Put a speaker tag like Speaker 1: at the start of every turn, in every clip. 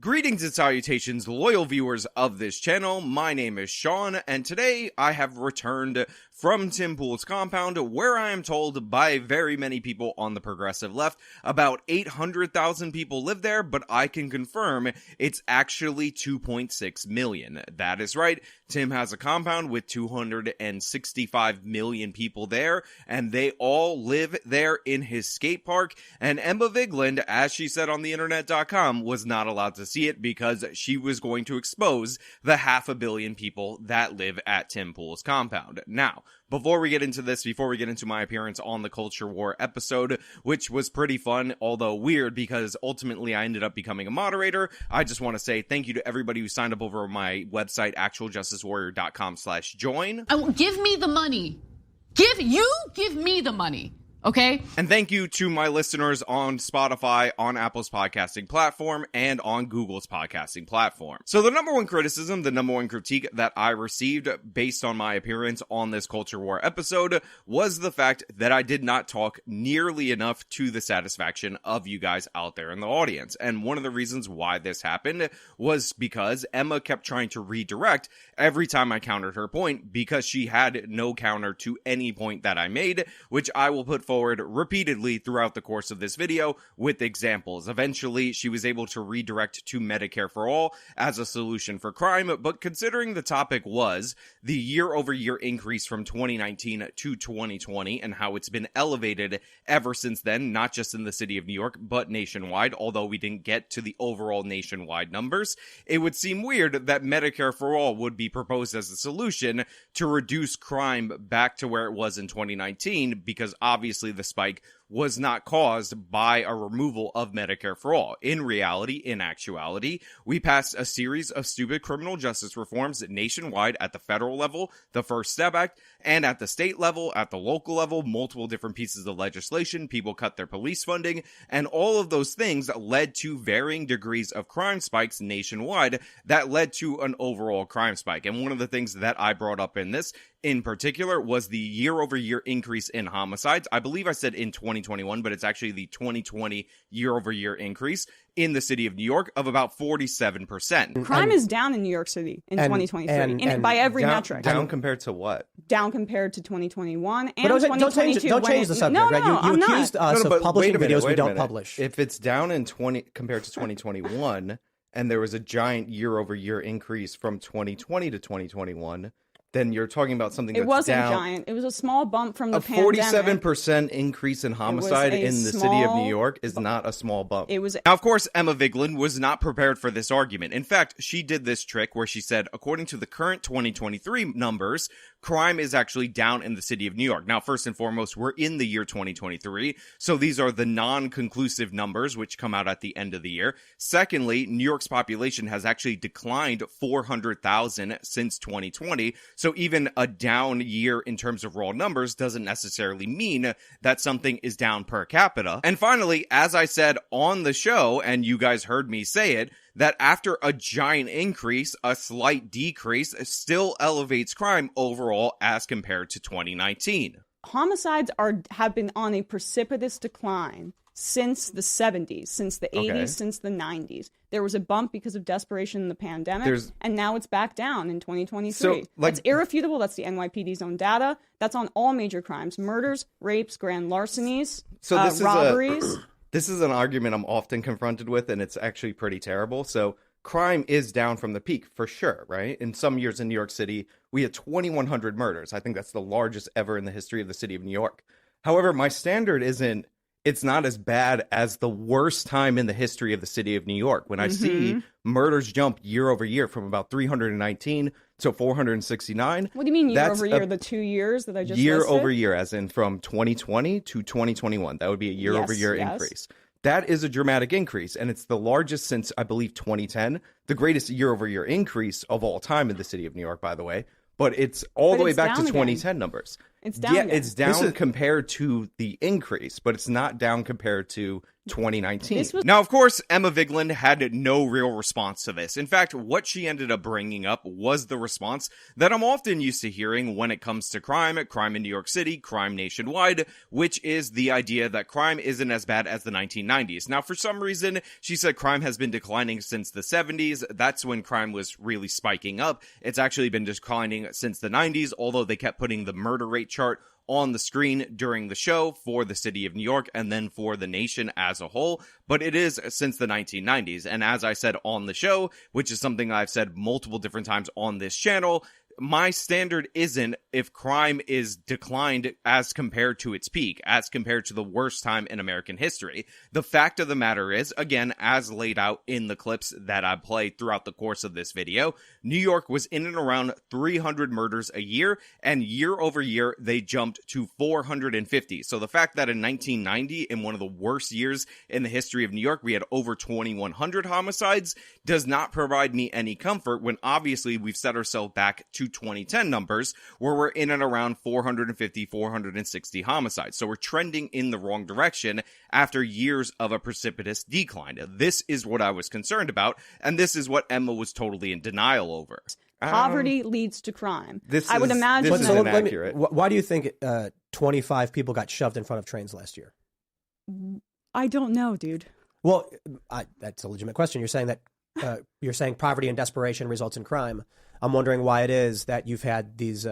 Speaker 1: Greetings and salutations, loyal viewers of this channel. My name is Sean, and today I have returned from Tim Pool's compound, where I am told by very many people on the progressive left about 800,000 people live there, but I can confirm it's actually 2.6 million. That is right. Tim has a compound with 265 million people there, and they all live there in his skate park. And Emma Vigeland, as she said on the internet.com, was not allowed to see it because she was going to expose the 500 million people that live at Tim Pool's compound. Now, before we get into this, before we get into my appearance on the Culture War episode, which was pretty fun, although weird because ultimately I ended up becoming a moderator, I just want to say thank you to everybody who signed up over on my website, actualjusticewarrior.com/join.
Speaker 2: Give me the money. Give me the money. Okay.
Speaker 1: And thank you to my listeners on Spotify, on Apple's podcasting platform, and on Google's podcasting platform. So the number one criticism, the number one critique that I received based on my appearance on this Culture War episode was the fact that I did not talk nearly enough to the satisfaction of you guys out there in the audience. And one of the reasons why this happened was because Emma kept trying to redirect every time I countered her point because she had no counter to any point that I made, which I will put forward repeatedly throughout the course of this video with examples. Eventually, she was able to redirect to Medicare for All as a solution for crime, but considering the topic was the year-over-year increase from 2019 to 2020 and how it's been elevated ever since then, not just in the city of New York, but nationwide, although we didn't get to the overall nationwide numbers, it would seem weird that Medicare for All would be proposed as a solution to reduce crime back to where it was in 2019, because obviously the spike was not caused by a removal of Medicare for All. In reality, in actuality, we passed a series of stupid criminal justice reforms nationwide at the federal level, the First Step Act, and at the state level, at the local level, multiple different pieces of legislation. People cut their police funding, and all of those things led to varying degrees of crime spikes nationwide that led to an overall crime spike. And one of the things that I brought up in this in particular was the year-over-year increase in homicides. I believe I said in 2021, but it's actually the 2020 year-over-year increase in the city of New York of about 47%.
Speaker 3: Crime is down in New York City in 2023, by every metric.
Speaker 1: Down compared to what?
Speaker 3: Down compared to 2021 and
Speaker 4: but
Speaker 3: 2022.
Speaker 4: Don't change the subject, right? You accused us of publishing videos we don't publish.
Speaker 1: If it's down in compared to 2021, and there was a giant year-over-year increase from 2020 to 2021, then you're talking about something that's down.
Speaker 3: It wasn't giant. It was a small bump from the pandemic.
Speaker 1: A 47% increase in homicide in the city of New York is not a small bump. Now, of course, Emma Vigeland was not prepared for this argument. In fact, she did this trick where she said, according to the current 2023 numbers, crime is actually down in the city of New York. Now, first and foremost, we're in the year 2023, so these are the non-conclusive numbers which come out at the end of the year. Secondly, New York's population has actually declined 400,000 since 2020, so even a down year in terms of raw numbers doesn't necessarily mean that something is down per capita. And finally, as I said on the show, and you guys heard me say it, that after a giant increase, a slight decrease still elevates crime overall as compared to 2019.
Speaker 3: Homicides have been on a precipitous decline since the 70s, since the 80s, since the 90s. There was a bump because of desperation in the pandemic, and now it's back down in 2023. So, that's irrefutable. That's the NYPD's own data. That's on all major crimes: murders, rapes, grand larcenies, robberies.
Speaker 1: This is an argument I'm often confronted with, and it's actually pretty terrible. So crime is down from the peak, for sure, right? In some years in New York City, we had 2,100 murders. I think that's the largest ever in the history of the city of New York. However, my standard it's not as bad as the worst time in the history of the city of New York. When I see murders jump year over year from about 319 to 469.
Speaker 3: What do you mean year over year? The 2 years that I just
Speaker 1: year
Speaker 3: listed?
Speaker 1: Over year, as in from 2020 to 2021. That would be a year over year increase. That is a dramatic increase, and it's the largest since, I believe, 2010. The greatest year over year increase of all time in the city of New York, by the way. But it's all the way back to 2010 numbers.
Speaker 3: It's down again.
Speaker 1: It's down compared to the increase, but it's not down compared to 2019. Now, of course, Emma Vigeland had no real response to this. In fact, what she ended up bringing up was the response that I'm often used to hearing when it comes to crime in New York City, crime nationwide, which is the idea that crime isn't as bad as the 1990s. Now, for some reason, she said crime has been declining since the 70s. That's when crime was really spiking up. It's actually been declining since the 90s, although they kept putting the murder rate chart on the screen during the show for the city of New York and then for the nation as a whole, but it is since the 1990s. And as I said on the show, which is something I've said multiple different times on this channel, my standard isn't if crime is declined as compared to its peak, as compared to the worst time in American history. The fact of the matter is, again, as laid out in the clips that I played throughout the course of this video, New York was in and around 300 murders a year, and year over year, they jumped to 450. So the fact that in 1990, in one of the worst years in the history of New York, we had over 2,100 homicides, does not provide me any comfort when obviously we've set ourselves back to 2010 numbers where we're in and around 450, 460 homicides. So we're trending in the wrong direction after years of a precipitous decline. This is what I was concerned about, and this is what Emma was totally in denial over.
Speaker 3: Poverty leads to crime. I would imagine
Speaker 1: this is inaccurate.
Speaker 4: Why do you think 25 people got shoved in front of trains last year?
Speaker 3: I don't know, dude.
Speaker 4: Well, that's a legitimate question. You're saying that you're saying poverty and desperation results in crime. I'm wondering why it is that you've had these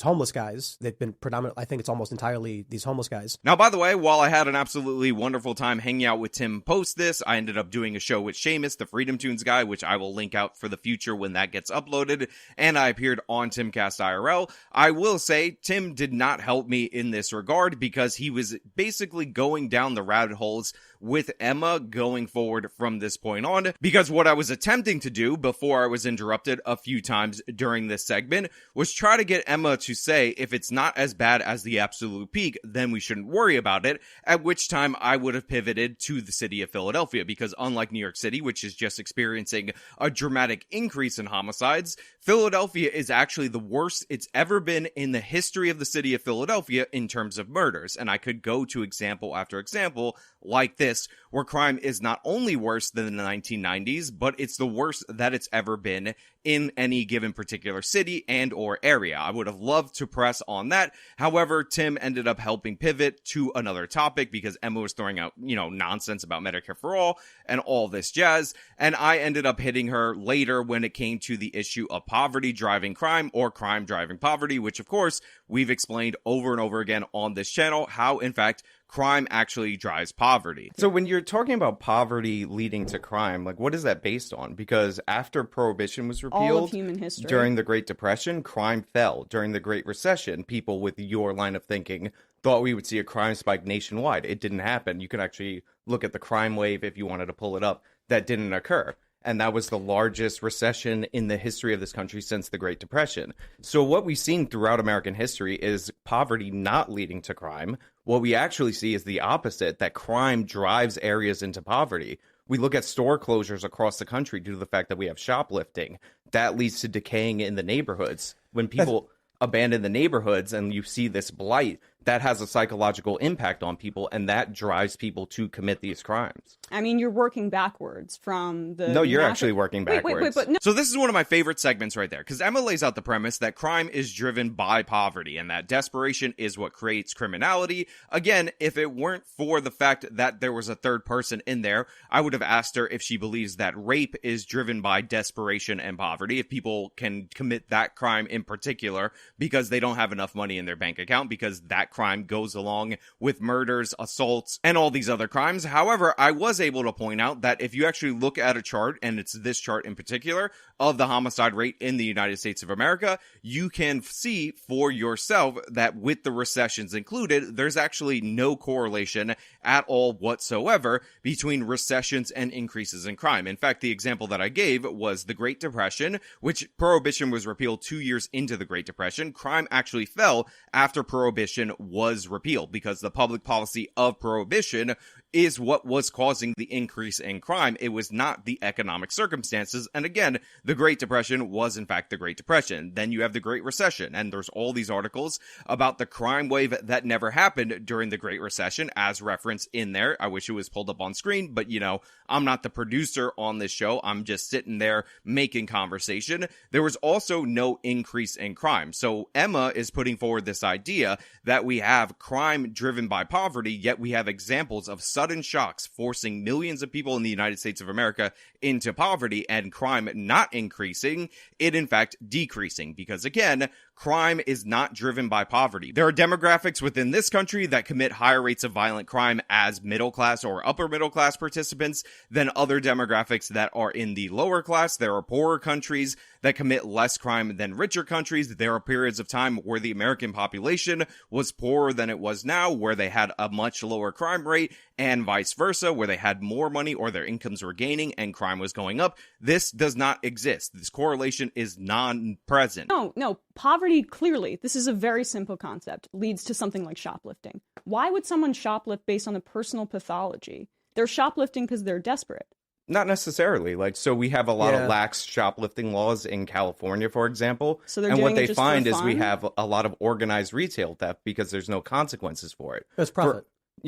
Speaker 4: homeless guys. They've been predominant. I think it's almost entirely these homeless guys.
Speaker 1: Now, by the way, while I had an absolutely wonderful time hanging out with Tim post this, I ended up doing a show with Seamus, the Freedom Tunes guy, which I will link out for the future when that gets uploaded. And I appeared on Timcast IRL. I will say Tim did not help me in this regard because he was basically going down the rabbit holes with Emma going forward from this point on, because what I was attempting to do before I was interrupted a few times during this segment was try to get Emma to say if it's not as bad as the absolute peak, then we shouldn't worry about it, at which time I would have pivoted to the city of Philadelphia, because unlike New York City, which is just experiencing a dramatic increase in homicides, Philadelphia is actually the worst it's ever been in the history of the city of Philadelphia in terms of murders. And I could go to example after example like this, where crime is not only worse than the 1990s, but it's the worst that it's ever been in any given particular city and or area. I would have loved to press on that. However, Tim ended up helping pivot to another topic because Emma was throwing out, nonsense about Medicare for all and all this jazz. And I ended up hitting her later when it came to the issue of poverty driving crime or crime driving poverty, which of course we've explained over and over again on this channel, how in fact crime actually drives poverty. So when you're talking about poverty leading to crime, like what is that based on? Because after Prohibition was repealed,
Speaker 3: all of human history,
Speaker 1: during the Great Depression, crime fell. During the Great Recession, people with your line of thinking thought we would see a crime spike nationwide. It didn't happen. You can actually look at the crime wave if you wanted to pull it up. That didn't occur. And that was the largest recession in the history of this country since the Great Depression. So what we've seen throughout American history is poverty not leading to crime. What we actually see is the opposite, that crime drives areas into poverty. We look at store closures across the country due to the fact that we have shoplifting. That leads to decaying in the neighborhoods. When people abandon the neighborhoods and you see this blight, that has a psychological impact on people, and that drives people to commit these crimes.
Speaker 3: I mean, you're working backwards from the...
Speaker 1: No, you're actually working backwards.
Speaker 3: Wait, but no.
Speaker 1: So this is one of my favorite segments right there, because Emma lays out the premise that crime is driven by poverty, and that desperation is what creates criminality. Again, if it weren't for the fact that there was a third person in there, I would have asked her if she believes that rape is driven by desperation and poverty, if people can commit that crime in particular because they don't have enough money in their bank account, because that crime goes along with murders, assaults, and all these other crimes. However, I was able to point out that if you actually look at a chart, and it's this chart in particular, of the homicide rate in the United States of America, you can see for yourself that with the recessions included, there's actually no correlation at all whatsoever between recessions and increases in crime. In fact, the example that I gave was the Great Depression, which Prohibition was repealed 2 years into the Great Depression. Crime actually fell after Prohibition was repealed because the public policy of Prohibition is what was causing the increase in crime. It was not the economic circumstances. And again, the Great Depression was in fact the Great Depression. Then you have the Great Recession, and there's all these articles about the crime wave that never happened during the Great Recession, as referenced in there. I wish it was pulled up on screen, but I'm not the producer on this show. I'm just sitting there making conversation. There was also no increase in crime. So Emma is putting forward this idea that we have crime driven by poverty, yet we have examples of sudden shocks forcing millions of people in the United States of America into poverty, and crime not increasing, it in fact decreasing. Because again, crime is not driven by poverty. There are demographics within this country that commit higher rates of violent crime as middle class or upper middle class participants than other demographics that are in the lower class. There are poorer countries that commit less crime than richer countries. There are periods of time where the American population was poorer than it was now, where they had a much lower crime rate, and vice versa, where they had more money or their incomes were gaining and crime was going up. This does not exist. This correlation is non-present.
Speaker 3: No, poverty, clearly, this is a very simple concept, leads to something like shoplifting. Why would someone shoplift based on a personal pathology? They're shoplifting because they're desperate.
Speaker 1: Not necessarily. So we have a lot of lax shoplifting laws in California, for example.
Speaker 3: So they're
Speaker 1: and
Speaker 3: doing
Speaker 1: what they
Speaker 3: it just
Speaker 1: find
Speaker 3: for
Speaker 1: is
Speaker 3: fun?
Speaker 1: we have a lot of organized retail theft because there's no consequences for it.
Speaker 4: It's profit.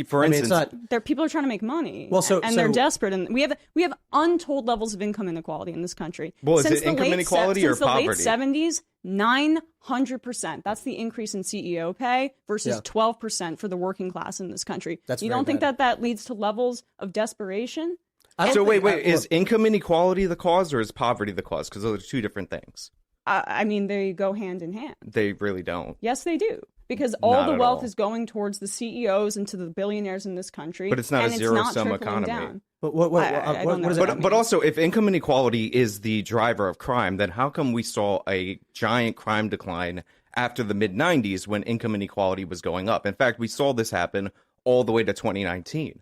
Speaker 1: For instance,
Speaker 4: it's not...
Speaker 3: People are trying to make money.
Speaker 4: Well,
Speaker 3: they're desperate, and we have untold levels of income inequality in this country.
Speaker 1: Well, is it income inequality or poverty?
Speaker 3: Since the late 70s, 900%. That's the increase in CEO pay versus 12% for the working class in this country.
Speaker 4: You
Speaker 3: don't think that leads to levels of desperation?
Speaker 1: So wait, is income inequality the cause or is poverty the cause? Because those are two different things.
Speaker 3: They go hand in hand.
Speaker 1: They really don't.
Speaker 3: Yes, they do. Because all the wealth is going towards the CEOs and to the billionaires in this country.
Speaker 1: But it's not a zero-sum economy.
Speaker 3: Down.
Speaker 4: But what is it?
Speaker 1: But also, if income inequality is the driver of crime, then how come we saw a giant crime decline after the mid-90s when income inequality was going up? In fact, we saw this happen all the way to 2019.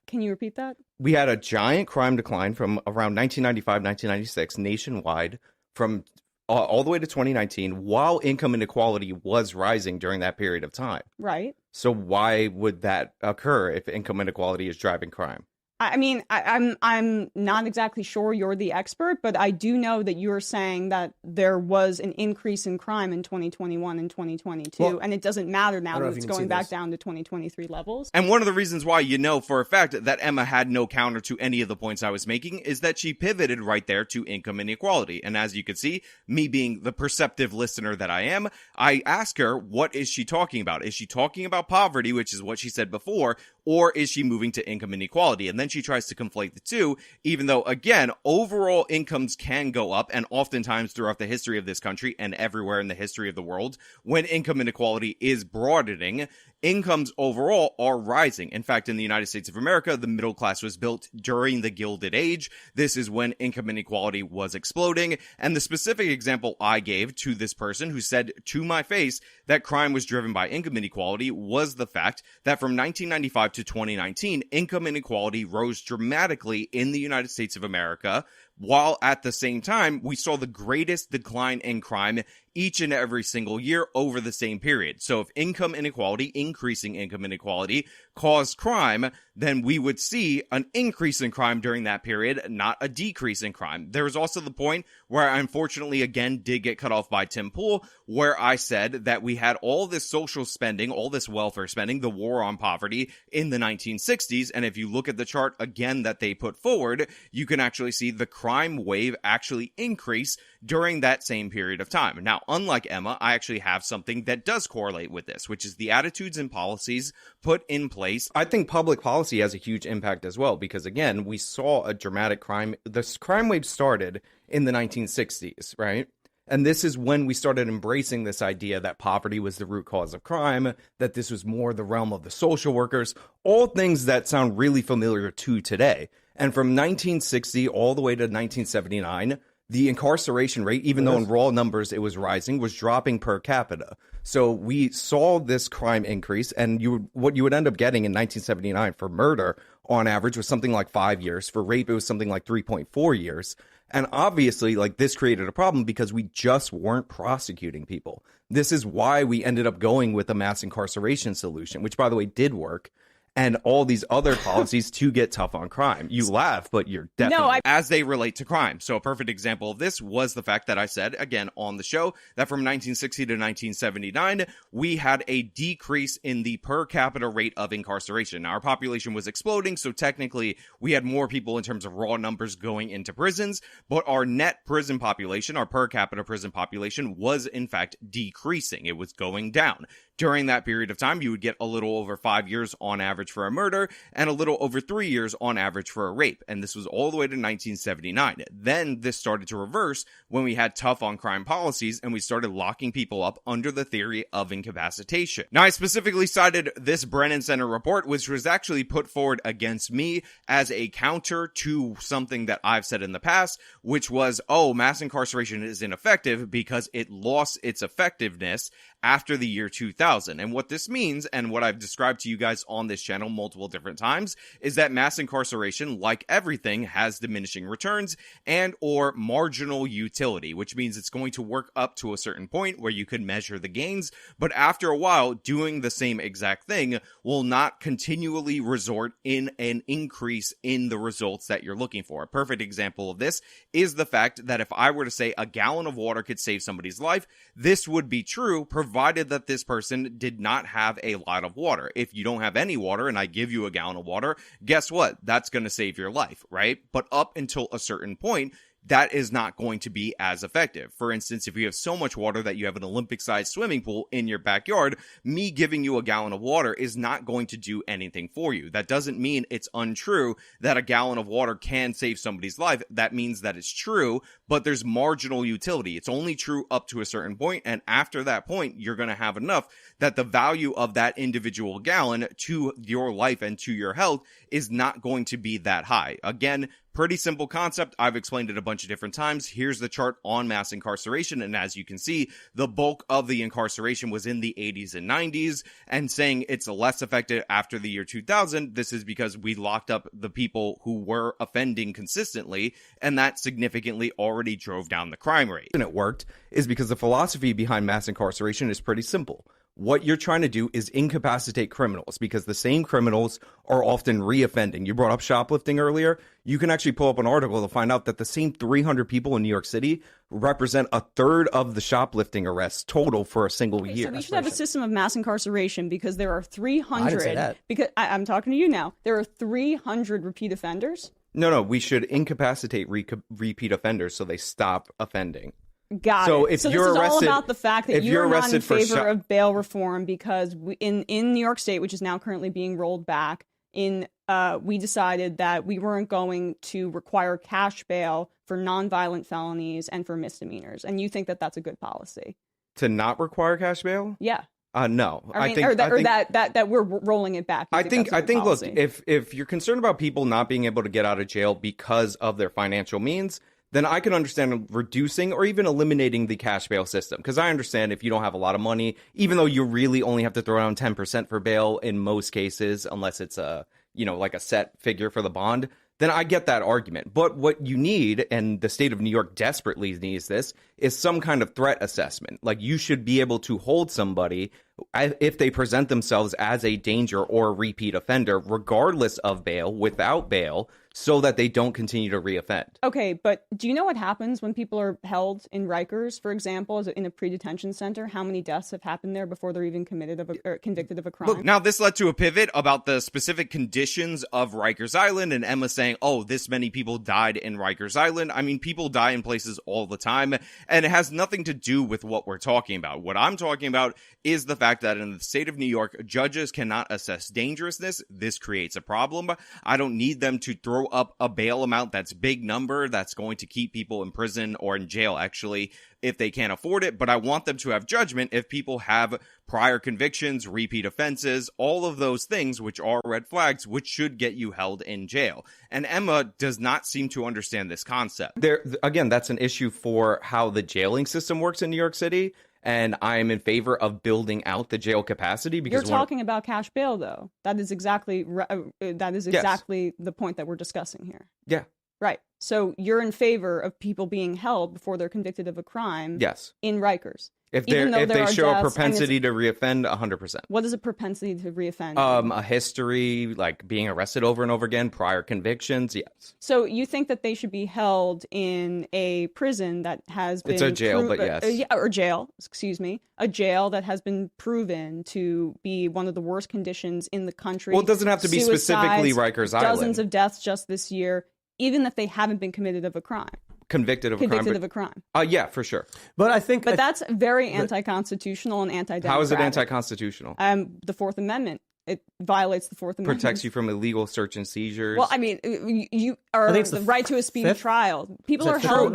Speaker 3: Can you repeat that?
Speaker 1: We had a giant crime decline from around 1995, 1996 nationwide from all the way to 2019 while income inequality was rising during that period of time.
Speaker 3: Right.
Speaker 1: So why would that occur if income inequality is driving crime?
Speaker 3: I'm not exactly sure, you're the expert, but I do know that you're saying that there was an increase in crime in 2021 and 2022, and it doesn't matter now that it's going back down to 2023 levels.
Speaker 1: And one of the reasons why you know for a fact that Emma had no counter to any of the points I was making is that she pivoted right there to income inequality. And as you can see, me being the perceptive listener that I am, I ask her, what is she talking about? Is she talking about poverty, which is what she said before, or is she moving to income inequality? And then she tries to conflate the two, even though, again, overall incomes can go up, and oftentimes throughout the history of this country and everywhere in the history of the world, when income inequality is broadening, incomes overall are rising. In fact, in the United States of America, the middle class was built during the Gilded Age. This is when income inequality was exploding. And the specific example I gave to this person who said to my face that crime was driven by income inequality was the fact that from 1995 to 2019, income inequality rose dramatically in the United States of America, while at the same time, we saw the greatest decline in crime each and every single year over the same period. So if income inequality, increasing income inequality, caused crime, then we would see an increase in crime during that period, not a decrease in crime. There was also the point where I unfortunately again did get cut off by Tim Pool, where I said that we had all this social spending, all this welfare spending, the war on poverty in the 1960s. And if you look at the chart again that they put forward, you can actually see the crime wave actually increase during that same period of time. Now, unlike Emma, I actually have something that does correlate with this, which is the attitudes and policies put in place. I think public policy has a huge impact as well, because again, we saw a dramatic crime. This crime wave started in the 1960s, right? And this is when we started embracing this idea that poverty was the root cause of crime, that this was more the realm of the social workers, all things that sound really familiar to today. And from 1960 all the way to 1979, the incarceration rate, even though in raw numbers it was rising, was dropping per capita. So we saw this crime increase, and what you would end up getting in 1979 for murder on average was something like 5 years. For rape, it was something like 3.4 years. And obviously, this created a problem because we just weren't prosecuting people. This is why we ended up going with a mass incarceration solution, which, by the way, did work. and all these other policies to get tough on crime. You laugh, but you're definitely as they relate to crime. So a perfect example of this was the fact that I said, again, on the show, that from 1960 to 1979, we had a decrease in the per capita rate of incarceration. Now, our population was exploding, so technically we had more people in terms of raw numbers going into prisons, but our net prison population, our per capita prison population, was in fact decreasing. It was going down. During that period of time, you would get a little over 5 years on average for a murder and a little over 3 years on average for a rape. And this was all the way to 1979. Then this started to reverse when we had tough on crime policies and we started locking people up under the theory of incapacitation. Now, I specifically cited this Brennan Center report, which was actually put forward against me as a counter to something that I've said in the past, which was, oh, mass incarceration is ineffective because it lost its effectiveness after the year 2000. And what this means, and what I've described to you guys on this channel multiple different times, is that mass incarceration, like everything, has diminishing returns and or marginal utility, which means it's going to work up to a certain point where you could measure the gains, but after a while, doing the same exact thing will not continually result in an increase in the results that you're looking for. A perfect example of this is the fact that if I were to say a gallon of water could save somebody's life, this would be true provided that this person did not have a lot of water. If you don't have any water and I give you a gallon of water, guess what? That's going to save your life, right? But up until a certain point, that is not going to be as effective. For instance, if you have so much water that you have an Olympic-sized swimming pool in your backyard, me giving you a gallon of water is not going to do anything for you. That doesn't mean it's untrue that a gallon of water can save somebody's life. That means that it's true, but there's marginal utility. It's only true up to a certain point, and after that point, you're going to have enough that the value of that individual gallon to your life and to your health is not going to be that high. Again, pretty simple concept. I've explained it a bunch of different times. Here's the chart on mass incarceration. And as you can see, the bulk of the incarceration was in the 80s and 90s, and saying it's less effective after the year 2000. This is because we locked up the people who were offending consistently, and that significantly already drove down the crime rate. And it worked is because the philosophy behind mass incarceration is pretty simple. What you're trying to do is incapacitate criminals, because the same criminals are often reoffending. You brought up shoplifting earlier. You can actually pull up an article to find out that the same 300 people in New York City represent a third of the shoplifting arrests total for a single year.
Speaker 3: So we should have a system of mass incarceration because there are 300.
Speaker 4: I didn't say that.
Speaker 3: Because I'm talking to you now. There are 300 repeat offenders.
Speaker 1: No, we should incapacitate repeat offenders so they stop offending.
Speaker 3: Got
Speaker 1: so
Speaker 3: it.
Speaker 1: If
Speaker 3: so
Speaker 1: you're
Speaker 3: this is
Speaker 1: arrested,
Speaker 3: all about the fact that you're not in favor
Speaker 1: for
Speaker 3: of bail reform because in New York State, which is now currently being rolled back, we decided that we weren't going to require cash bail for nonviolent felonies and for misdemeanors. And you think that that's a good policy?
Speaker 1: To not require cash bail?
Speaker 3: Yeah.
Speaker 1: No,
Speaker 3: I think that we're rolling it back.
Speaker 1: I think look, if you're concerned about people not being able to get out of jail because of their financial means, then I can understand reducing or even eliminating the cash bail system. Because I understand if you don't have a lot of money, even though you really only have to throw down 10% for bail in most cases, unless it's like a set figure for the bond, then I get that argument. But what you need, and the state of New York desperately needs this, is some kind of threat assessment. Like, you should be able to hold somebody if they present themselves as a danger or a repeat offender, regardless of bail, without bail, so that they don't continue to reoffend.
Speaker 3: Okay, but do you know what happens when people are held in Rikers, for example, in a pre-detention center? How many deaths have happened there before they're even convicted of a crime?
Speaker 1: Look, now this led to a pivot about the specific conditions of Rikers Island, and Emma saying, oh, this many people died in Rikers Island. I mean, people die in places all the time, and it has nothing to do with what we're talking about. What I'm talking about is the fact that in the state of New York, judges cannot assess dangerousness. This creates a problem. I don't need them to throw up a bail amount that's big number that's going to keep people in prison or in jail, actually, if they can't afford it. But I want them to have judgment if people have prior convictions, repeat offenses, all of those things, which are red flags, which should get you held in jail. And Emma does not seem to understand this concept. Again, that's an issue for how the jailing system works in New York City. And I am in favor of building out the jail capacity because
Speaker 3: you're talking about cash bail, though. That is exactly the point that we're discussing here.
Speaker 1: Yeah.
Speaker 3: Right. So you're in favor of people being held before they're convicted of a crime.
Speaker 1: Yes.
Speaker 3: In Rikers.
Speaker 1: If they show a propensity to reoffend, 100%.
Speaker 3: What is a propensity to reoffend?
Speaker 1: A history, like being arrested over and over again, prior convictions, yes.
Speaker 3: So you think that they should be held in a prison that has been...
Speaker 1: It's a jail, but yes.
Speaker 3: Or jail, excuse me. A jail that has been proven to be one of the worst conditions in the country.
Speaker 1: Well, it doesn't have to be specifically Rikers Island.
Speaker 3: Dozens of deaths just this year, even if they haven't been convicted of a crime.
Speaker 1: Convicted of a crime. Yeah, for sure.
Speaker 4: But
Speaker 3: that's very anti-constitutional and anti-democratic.
Speaker 1: How is it anti-constitutional?
Speaker 3: The Fourth Amendment. It violates the Fourth Amendment.
Speaker 1: Protects you from illegal search and seizures.
Speaker 3: Well, I mean, you are the right to a speedy trial. People are held.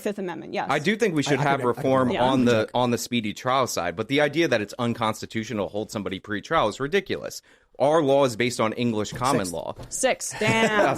Speaker 3: Fifth Amendment. Yes,
Speaker 1: I do think we should have reform on the speedy trial side. But the idea that it's unconstitutional to hold somebody pre-trial is ridiculous. Our law is based on English common law.
Speaker 3: Damn.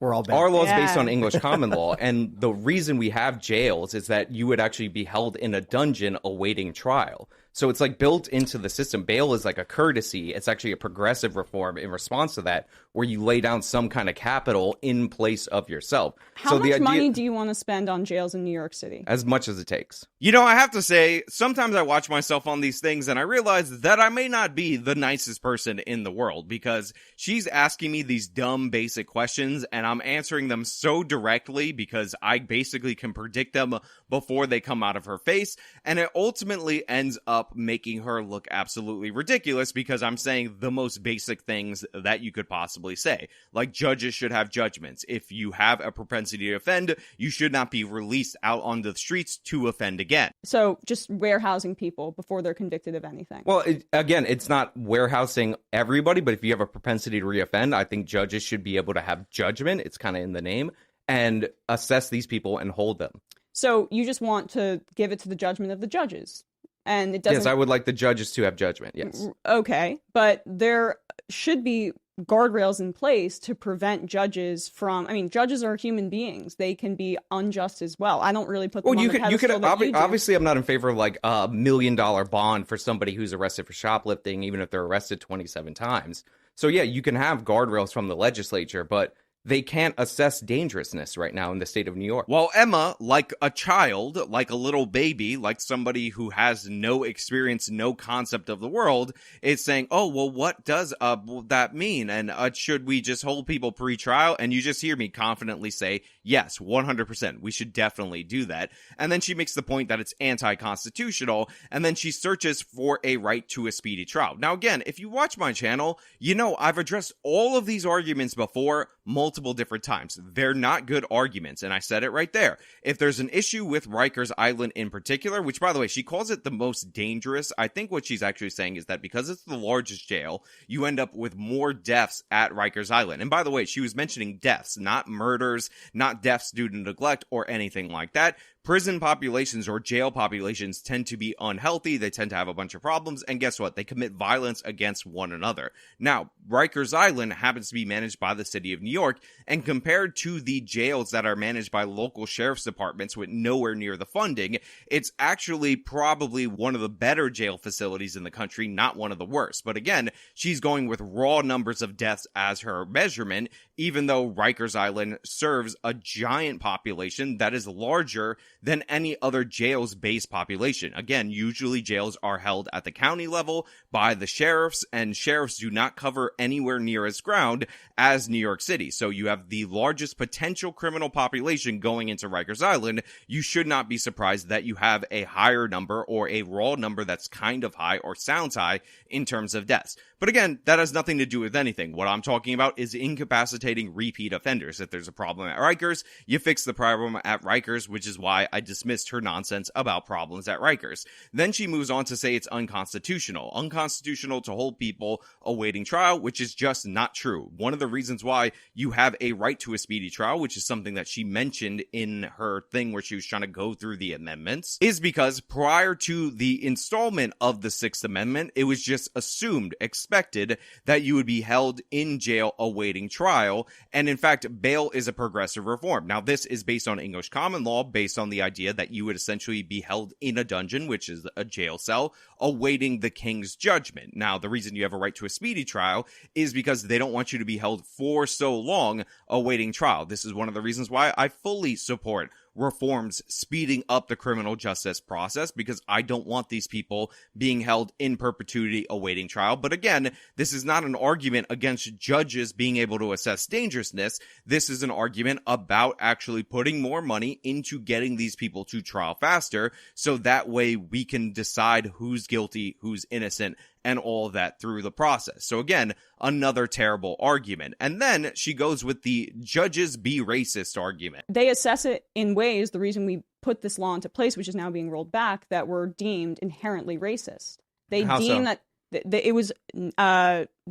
Speaker 4: We're all bad.
Speaker 1: Our law is based on English common law, and the reason we have jails is that you would actually be held in a dungeon awaiting trial. So it's like built into the system. Bail is like a courtesy. It's actually a progressive reform in response to that, where you lay down some kind of capital in place of yourself.
Speaker 3: How much money do you want to spend on jails in New York City?
Speaker 1: As much as it takes. You know, I have to say, sometimes I watch myself on these things and I realize that I may not be the nicest person in the world, because she's asking me these dumb, basic questions and I'm answering them so directly because I basically can predict them before they come out of her face. And it ultimately ends up making her look absolutely ridiculous because I'm saying the most basic things that you could possibly say. Like, judges should have judgments. If you have a propensity to offend, you should not be released out on the streets to offend again.
Speaker 3: So just warehousing people before they're convicted of anything.
Speaker 1: Well, again, it's not warehousing everybody, but if you have a propensity to reoffend, I think judges should be able to have judgment. It's kind of in the name, and assess these people and hold them.
Speaker 3: So you just want to give it to the judgment of the judges. And it doesn't...
Speaker 1: Yes, I would like the judges to have judgment, yes.
Speaker 3: Okay, but there should be guardrails in place to prevent judges from... I mean, judges are human beings. They can be unjust as well. I don't really put them on the pedestal that you do.
Speaker 1: Obviously, I'm not in favor of like $1 million bond for somebody who's arrested for shoplifting, even if they're arrested 27 times. So yeah, you can have guardrails from the legislature, but they can't assess dangerousness right now in the state of New York. While Emma, like a child, like a little baby, like somebody who has no experience, no concept of the world, is saying, oh, well, what does that mean? And should we just hold people pre-trial? And you just hear me confidently say, yes, 100%. We should definitely do that. And then she makes the point that it's anti-constitutional, and then she searches for a right to a speedy trial. Now, again, if you watch my channel, you know I've addressed all of these arguments before multiple different times. They're not good arguments, and I said it right there. If there's an issue with Rikers Island in particular, which, by the way, she calls it the most dangerous, I think what she's actually saying is that because it's the largest jail, you end up with more deaths at Rikers Island. And by the way, she was mentioning deaths, not murders, not deaths due to neglect or anything like that. Prison populations or jail populations tend to be unhealthy. They tend to have a bunch of problems. And guess what? They commit violence against one another. Now, Rikers Island happens to be managed by the city of New York. And compared to the jails that are managed by local sheriff's departments with nowhere near the funding, it's actually probably one of the better jail facilities in the country, not one of the worst. But again, she's going with raw numbers of deaths as her measurement, even though Rikers Island serves a giant population that is larger than any other jail's base population. Again, usually jails are held at the county level by the sheriffs, and sheriffs do not cover anywhere near as ground as New York City. So you have the largest potential criminal population going into Rikers Island. You should not be surprised that you have a higher number or a raw number that's kind of high or sounds high in terms of deaths. But again, that has nothing to do with anything. What I'm talking about is incapacitating repeat offenders. If there's a problem at Rikers, you fix the problem at Rikers, which is why I dismissed her nonsense about problems at Rikers. Then she moves on to say it's unconstitutional. Unconstitutional to hold people awaiting trial, which is just not true. One of the reasons why you have a right to a speedy trial, which is something that she mentioned in her thing where she was trying to go through the amendments, is because prior to the installment of the Sixth Amendment, it was just assumed, expected, that you would be held in jail awaiting trial. And in fact, bail is a progressive reform. Now, this is based on English common law, based on the idea that you would essentially be held in a dungeon, which is a jail cell, awaiting the king's judgment. Now, the reason you have a right to a speedy trial is because they don't want you to be held for so long long awaiting trial. This is one of the reasons why I fully support reforms speeding up the criminal justice process, because I don't want these people being held in perpetuity awaiting trial. But again, this is not an argument against judges being able to assess dangerousness. This is an argument about actually putting more money into getting these people to trial faster, so that way we can decide who's guilty, who's innocent, and all of that through the process. So again, another terrible argument. And then she goes with the judges be racist argument.
Speaker 3: They assess it in ways, the reason we put this law into place, which is now being rolled back, that were deemed inherently racist. They deem that it was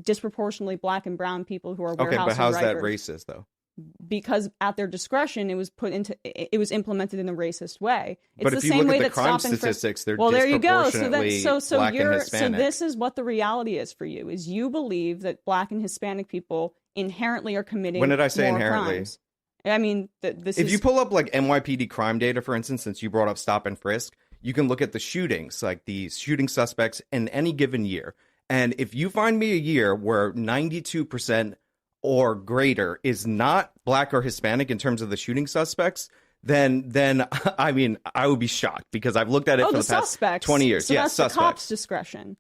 Speaker 3: disproportionately black and brown people who are warehouse
Speaker 5: Okay, but how's that
Speaker 3: writers.
Speaker 5: racist, though?
Speaker 3: Because at their discretion, it was implemented in a racist way. It's
Speaker 5: But
Speaker 3: the
Speaker 5: if you
Speaker 3: same
Speaker 5: look
Speaker 3: way
Speaker 5: at the
Speaker 3: that
Speaker 5: crime
Speaker 3: stop and frisk.
Speaker 5: statistics, they're
Speaker 3: Well, there you go.
Speaker 5: disproportionately
Speaker 3: So
Speaker 5: black and Hispanic.
Speaker 3: this is what the reality is for you: is you believe that black and Hispanic people inherently are committing.
Speaker 5: When did I say
Speaker 3: more
Speaker 5: inherently?
Speaker 3: crimes. I mean,
Speaker 5: If you pull up like NYPD crime data, for instance, since you brought up stop and frisk, you can look at the shootings, like the shooting suspects in any given year. And if you find me a year where 92% or greater is not black or Hispanic in terms of the shooting suspects, then I mean, I would be shocked, because I've looked at it for the past
Speaker 3: suspects.
Speaker 5: 20 years.
Speaker 3: So
Speaker 5: Yeah,
Speaker 3: that's
Speaker 5: suspects.
Speaker 3: the cop's discretion.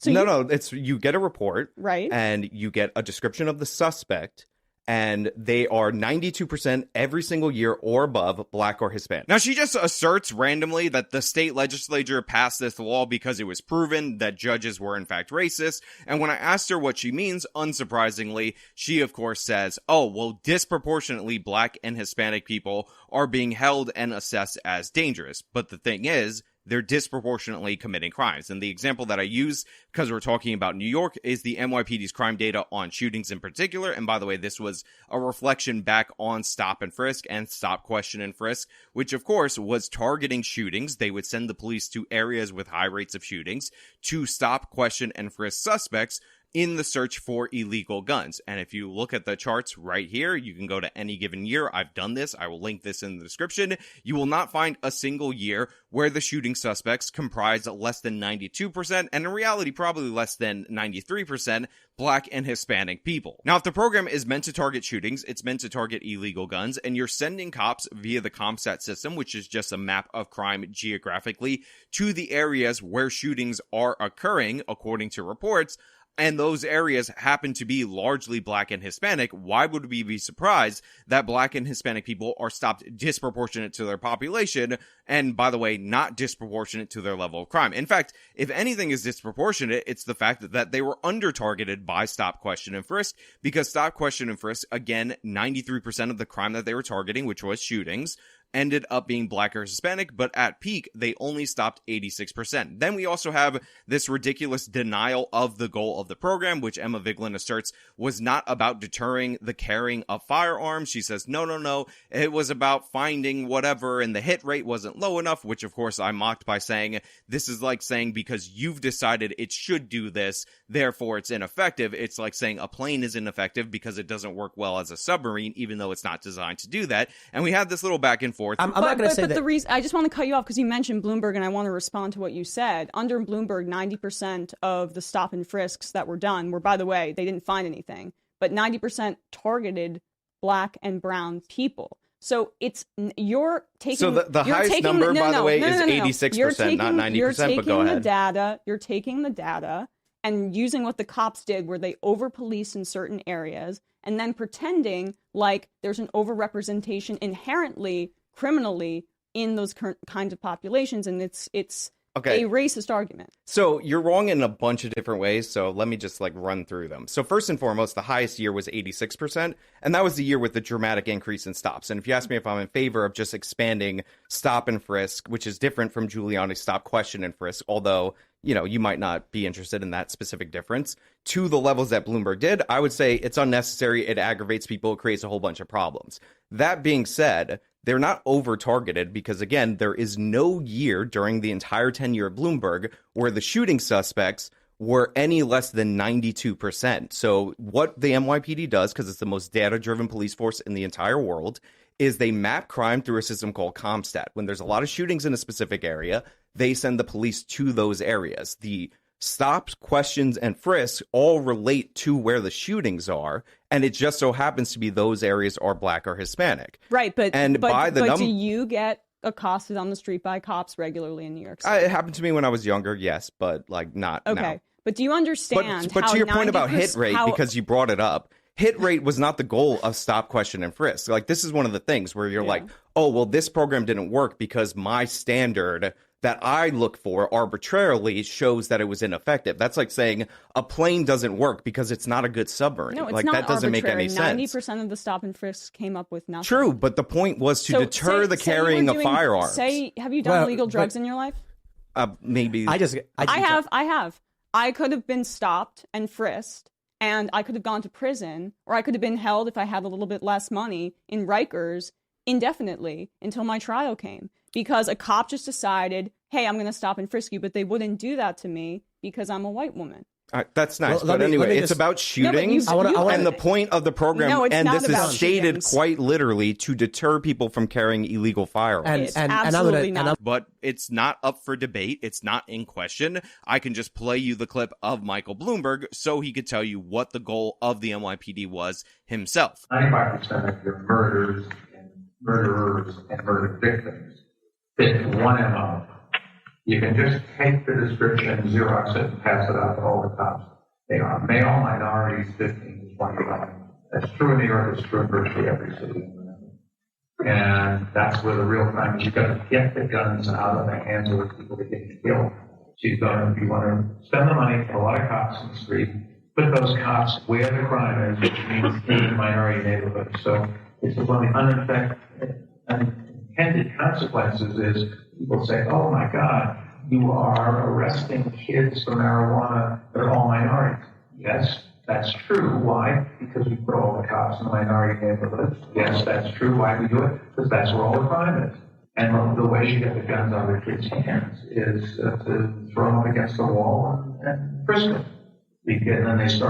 Speaker 3: So
Speaker 5: No, it's you get a report,
Speaker 3: right,
Speaker 5: and you get a description of the suspect, and they are 92% every single year or above black or Hispanic.
Speaker 1: Now, she just asserts randomly that the state legislature passed this law because it was proven that judges were in fact racist. And when I asked her what she means, unsurprisingly, she of course says, oh, well, disproportionately black and Hispanic people are being held and assessed as dangerous. But the thing is, they're disproportionately committing crimes. And the example that I use, because we're talking about New York, is the NYPD's crime data on shootings in particular. And by the way, this was a reflection back on stop and frisk and stop, question, and frisk, which of course was targeting shootings. They would send the police to areas with high rates of shootings to stop, question, and frisk suspects in the search for illegal guns. And if you look at the charts right here, you can go to any given year. I've done this. I will link this in the description. You will not find a single year where the shooting suspects comprise less than 92%, and in reality, probably less than 93% black and Hispanic people. Now, if the program is meant to target shootings, it's meant to target illegal guns, and you're sending cops via the CompStat system, which is just a map of crime geographically, to the areas where shootings are occurring, according to reports, and those areas happen to be largely black and Hispanic, why would we be surprised that black and Hispanic people are stopped disproportionate to their population, and by the way, not disproportionate to their level of crime? In fact, if anything is disproportionate, it's the fact that they were under-targeted by stop, question, and frisk, because stop, question, and frisk, again, 93% of the crime that they were targeting, which was shootings, ended up being black or Hispanic, but at peak, they only stopped 86%. Then we also have this ridiculous denial of the goal of the program, which Emma Vigeland asserts was not about deterring the carrying of firearms. She says, no, it was about finding whatever, and the hit rate wasn't low enough, which of course I mocked by saying, this is like saying because you've decided it should do this, therefore it's ineffective. It's like saying a plane is ineffective because it doesn't work well as a submarine, even though it's not designed to do that. And we had this little back and forth.
Speaker 4: I'm not going to say that.
Speaker 3: The reason I just want to cut you off because you mentioned Bloomberg, and I want to respond to what you said. Under Bloomberg, 90% of the stop and frisks that were done were, by the way, they didn't find anything, but 90% targeted black and brown people. So it's you're taking.
Speaker 5: So the highest number, by the way, is 86%, not 90%. But go ahead.
Speaker 3: You're taking the data and using what the cops did, where they over-police in certain areas, and then pretending like there's an overrepresentation inherently, criminally, in those kinds of populations, and it's
Speaker 5: okay.
Speaker 3: a racist argument.
Speaker 5: So you're wrong in a bunch of different ways, so let me just run through them. So first and foremost, the highest year was 86%, and that was the year with the dramatic increase in stops. And if you ask me if I'm in favor of just expanding stop and frisk, which is different from Giuliani's stop, question, and frisk, although, you might not be interested in that specific difference, to the levels that Bloomberg did, I would say it's unnecessary, it aggravates people, it creates a whole bunch of problems. That being said, they're not over-targeted because, again, there is no year during the entire tenure of Bloomberg where the shooting suspects were any less than 92%. So what the NYPD does, because it's the most data-driven police force in the entire world, is they map crime through a system called CompStat. When there's a lot of shootings in a specific area, they send the police to those areas. The stops, questions, and frisks all relate to where the shootings are, And it just so happens to be those areas are Black or Hispanic.
Speaker 3: Right, but
Speaker 5: by the
Speaker 3: do you get accosted on the street by cops regularly in New York City?
Speaker 5: It happened to me when I was younger, yes, but like not
Speaker 3: okay.
Speaker 5: now.
Speaker 3: But do you understand?
Speaker 5: But to your point about hit rate, because you brought it up, hit rate was not the goal of stop, question, and frisk. Like, this is one of the things where you're like, oh, well, this program didn't work because my standard that I look for arbitrarily shows that it was ineffective. That's like saying a plane doesn't work because it's not a good submarine.
Speaker 3: No, it's
Speaker 5: like,
Speaker 3: not
Speaker 5: that doesn't
Speaker 3: arbitrary.
Speaker 5: make any sense.
Speaker 3: 90% of the stop and frisks came up with nothing.
Speaker 5: True, but the point was to deter the carrying of firearms.
Speaker 3: Have you done illegal drugs in your life?
Speaker 5: Maybe.
Speaker 3: I have. I could have been stopped and frisked, and I could have gone to prison, or I could have been held if I had a little bit less money in Rikers indefinitely until my trial came. Because a cop just decided, hey, I'm going to stop and frisk you, but they wouldn't do that to me because I'm a white woman.
Speaker 5: That's nice, but anyway, it's about shootings, and the point of the program, and this is stated quite literally, to deter people from carrying illegal firearms.
Speaker 3: Absolutely not.
Speaker 1: But it's not up for debate. It's not in question. I can just play you the clip of Michael Bloomberg so he could tell you what the goal of the NYPD was himself.
Speaker 6: 95% of your murderers and murder victims fit one MO. You can just take the description, Xerox it, and pass it out to all the cops. They are male minorities, 15 to 25. That's true in New York. It's true in virtually every city. And that's where the real crime is. You've got to get the guns out of the hands of the people that get killed. So you want to spend the money, put a lot of cops in the street, put those cops where the crime is, which means in minority neighborhoods. So it's one of the unintended consequences is people say, oh my God, you are arresting kids for marijuana that are all minorities. Yes, that's true. Why? Because we put all the cops in the minority neighborhoods. Yes, that's true. Why we do it? Because that's where all the crime is. And the way you get the guns out of the kids' hands is to throw them up against the wall and frisk them. And then they say,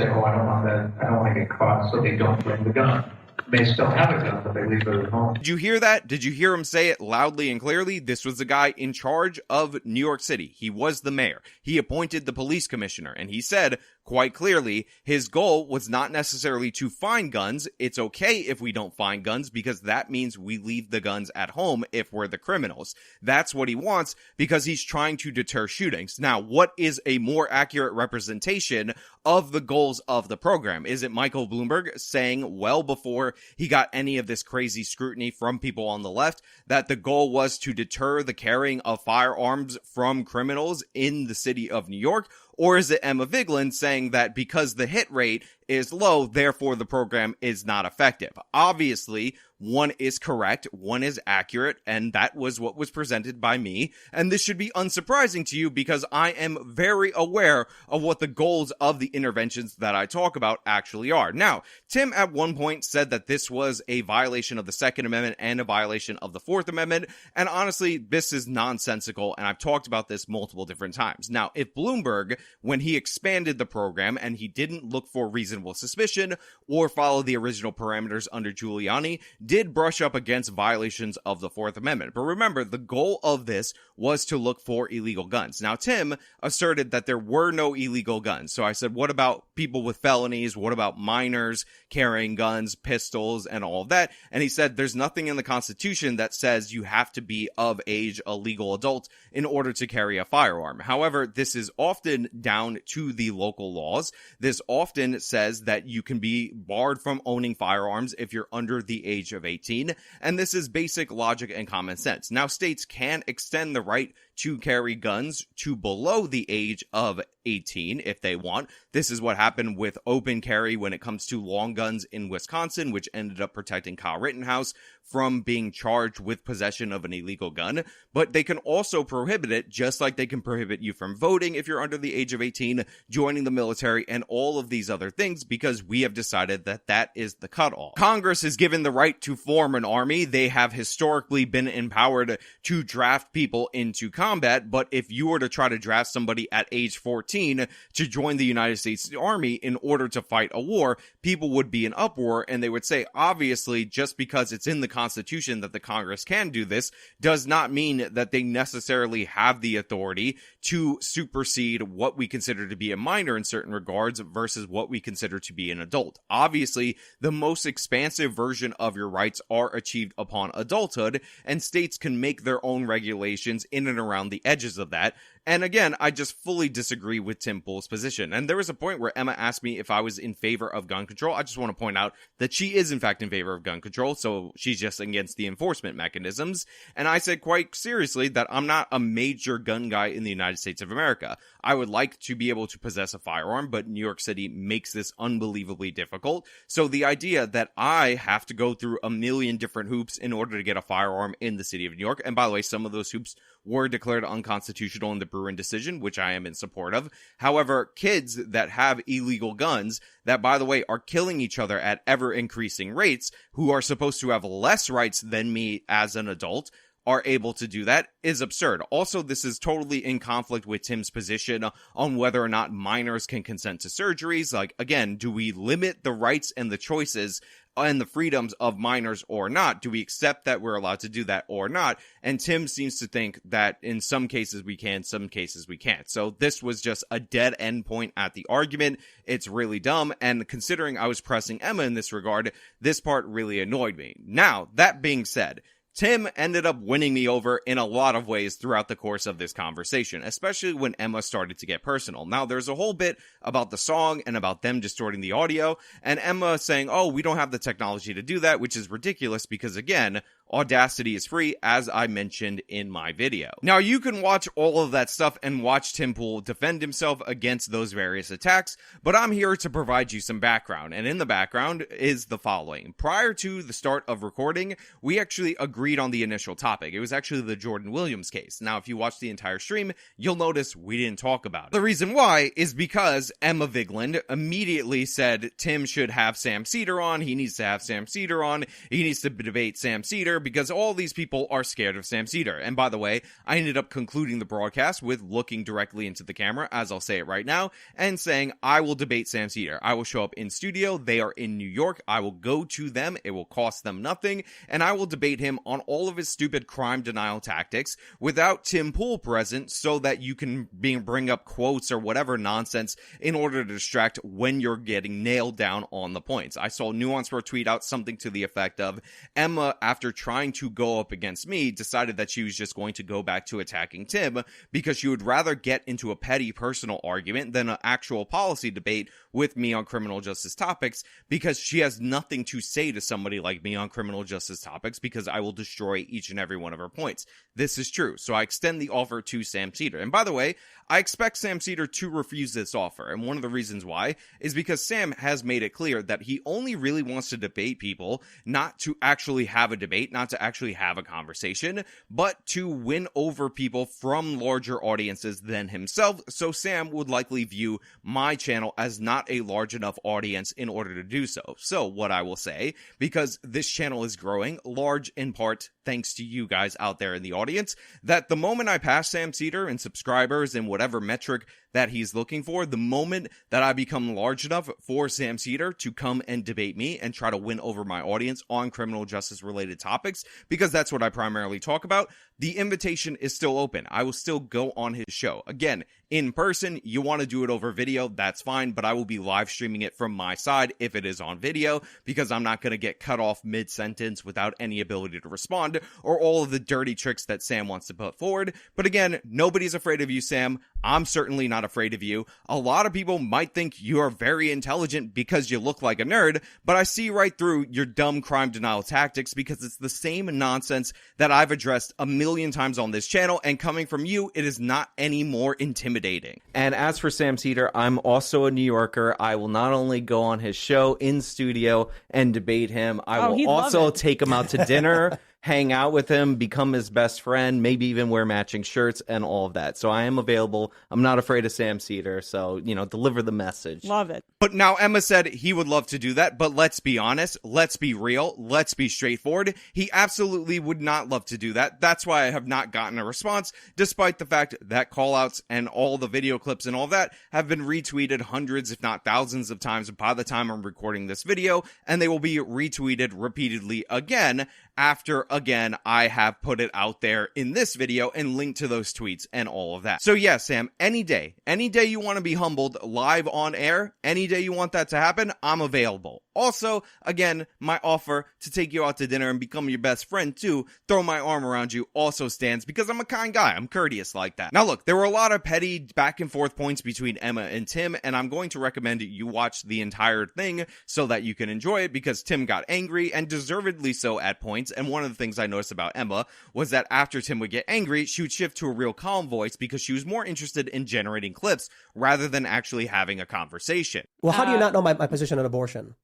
Speaker 6: oh, I don't want that. I don't want to get caught, so they don't bring the gun. May still have a gun, but they leave it at home.
Speaker 1: Did you hear that? Did you hear him say it loudly and clearly? This was the guy in charge of New York City. He was the mayor. He appointed the police commissioner, and he said quite clearly his goal was not necessarily to find guns. It's okay if we don't find guns because that means we leave the guns at home if we're the criminals. That's what he wants because he's trying to deter shootings. Now, what is a more accurate representation of the goals of the program? Is it Michael Bloomberg saying well before he got any of this crazy scrutiny from people on the left that the goal was to deter the carrying of firearms from criminals in the city of New York? Or is it Emma Vigeland saying that because the hit rate is low, therefore the program is not effective? Obviously, one is correct, one is accurate, and that was what was presented by me. And this should be unsurprising to you because I am very aware of what the goals of the interventions that I talk about actually are. Now, Tim at one point said that this was a violation of the Second Amendment and a violation of the Fourth Amendment. And honestly, this is nonsensical, and I've talked about this multiple different times. Now, if Bloomberg, when he expanded the program and he didn't look for reasonable suspicion or follow the original parameters under Giuliani, did brush up against violations of the Fourth Amendment. But remember, the goal of this was to look for illegal guns. Now, Tim asserted that there were no illegal guns. So I said, what about people with felonies? What about minors carrying guns, pistols, and all of that? And he said, there's nothing in the Constitution that says you have to be of age, a legal adult, in order to carry a firearm. However, this is often down to the local laws. This often says that you can be barred from owning firearms if you're under the age of 18, and this is basic logic and common sense. Now, states can extend the right to carry guns to below the age of 18 if they want. This is what happened with open carry when it comes to long guns in Wisconsin, which ended up protecting Kyle Rittenhouse from being charged with possession of an illegal gun. But they can also prohibit it, just like they can prohibit you from voting if you're under the age of 18, joining the military, and all of these other things, because we have decided that that is the cutoff. Congress is given the right to form an army. They have historically been empowered to draft people into Congress. combat, but if you were to try to draft somebody at age 14 to join the United States Army in order to fight a war, people would be in uproar, and they would say, obviously, just because it's in the Constitution that the Congress can do this, does not mean that they necessarily have the authority to supersede what we consider to be a minor in certain regards versus what we consider to be an adult. Obviously, the most expansive version of your rights are achieved upon adulthood, and states can make their own regulations in and around the edges of that. And again, I just fully disagree with Tim Pool's position. And there was a point where Emma asked me if I was in favor of gun control. I just want to point out that she is in fact in favor of gun control, so she's just against the enforcement mechanisms. And I said quite seriously that I'm not a major gun guy in the United States of America. I would like to be able to possess a firearm, but New York City makes this unbelievably difficult. So the idea that I have to go through a million different hoops in order to get a firearm in the city of New York, and by the way, some of those hoops were declared unconstitutional in the Bruin decision, which I am in support of. However, kids that have illegal guns, that, by the way, are killing each other at ever-increasing rates, who are supposed to have less rights than me as an adult, are able to do that, is absurd. Also, this is totally in conflict with Tim's position on whether or not minors can consent to surgeries. Like, again, do we limit the rights and the choices and the freedoms of minors or not? Do we accept that we're allowed to do that or not? And Tim seems to think that in some cases we can, some cases we can't. So this was just a dead end point at the argument. It's really dumb. And considering I was pressing Emma in this regard, this part really annoyed me. Now, that being said, Tim ended up winning me over in a lot of ways throughout the course of this conversation, especially when Emma started to get personal. Now, there's a whole bit about the song and about them distorting the audio, and Emma saying, oh, we don't have the technology to do that, which is ridiculous because, again, Audacity is free, as I mentioned in my video. Now, you can watch all of that stuff and watch Tim Pool defend himself against those various attacks, but I'm here to provide you some background, and in the background is the following. Prior to the start of recording, we actually agreed on the initial topic. It was actually the Jordan Williams case. Now, if you watch the entire stream, you'll notice we didn't talk about it. The reason why is because Emma Vigeland immediately said Tim should have Sam Seder on, he needs to have Sam Seder on, he needs to debate Sam Seder, because all these people are scared of Sam Seder. And by the way, I ended up concluding the broadcast with looking directly into the camera, as I'll say it right now, and saying, I will debate Sam Seder. I will show up in studio. They are in New York. I will go to them. It will cost them nothing. And I will debate him on all of his stupid crime denial tactics without Tim Pool present, so that you can bring up quotes or whatever nonsense in order to distract when you're getting nailed down on the points. I saw Nuance Pro tweet out something to the effect of, Emma, after trying to go up against me, decided that she was just going to go back to attacking Tim because she would rather get into a petty personal argument than an actual policy debate with me on criminal justice topics, because she has nothing to say to somebody like me on criminal justice topics, because I will destroy each and every one of her points. This is true. So I extend the offer to Sam Seder. And by the way, I expect Sam Seder to refuse this offer. And one of the reasons why is because Sam has made it clear that he only really wants to debate people, not to actually have a debate, not to actually have a conversation, but to win over people from larger audiences than himself. So Sam would likely view my channel as not a large enough audience in order to do so. So what I will say, because this channel is growing, large in part thanks to you guys out there in the audience, that the moment I pass Sam Seder in subscribers and whatever metric that he's looking for, the moment that I become large enough for Sam Seder to come and debate me and try to win over my audience on criminal justice related topics, because that's what I primarily talk about, the invitation is still open. I will still go on his show. Again, in person, you want to do it over video, that's fine, but I will be live streaming it from my side if it is on video, because I'm not going to get cut off mid-sentence without any ability to respond, or all of the dirty tricks that Sam wants to put forward. But again, nobody's afraid of you, Sam. I'm certainly not afraid of you. A lot of people might think you are very intelligent because you look like a nerd, but I see right through your dumb crime denial tactics, because it's the same nonsense that I've addressed a million times on this channel, and coming from you, it is not any more intimidating. And as for Sam Seder, I'm also a New Yorker. I will not only go on his show in studio and debate him, I will also take him out to dinner,
Speaker 5: hang out with him, become his best friend, maybe even wear matching shirts and all of that. So I am available. I'm not afraid of Sam Cedar. So, deliver the message.
Speaker 3: Love it.
Speaker 1: But now Emma said he would love to do that, but let's be honest, let's be real, let's be straightforward. He absolutely would not love to do that. That's why I have not gotten a response, despite the fact that callouts and all the video clips and all that have been retweeted hundreds, if not thousands of times by the time I'm recording this video, and they will be retweeted repeatedly again after, again, I have put it out there in this video and linked to those tweets and all of that. So yeah, Sam, any day you want to be humbled live on air, any day you want that to happen, I'm available. Also, again, my offer to take you out to dinner and become your best friend too, throw my arm around you, also stands because I'm a kind guy. I'm courteous like that. Now look, there were a lot of petty back and forth points between Emma and Tim, and I'm going to recommend you watch the entire thing so that you can enjoy it, because Tim got angry, and deservedly so at points. And one of the things I noticed about Emma was that after Tim would get angry, she would shift to a real calm voice because she was more interested in generating clips rather than actually having a conversation.
Speaker 4: Well, how do you not know my position on abortion?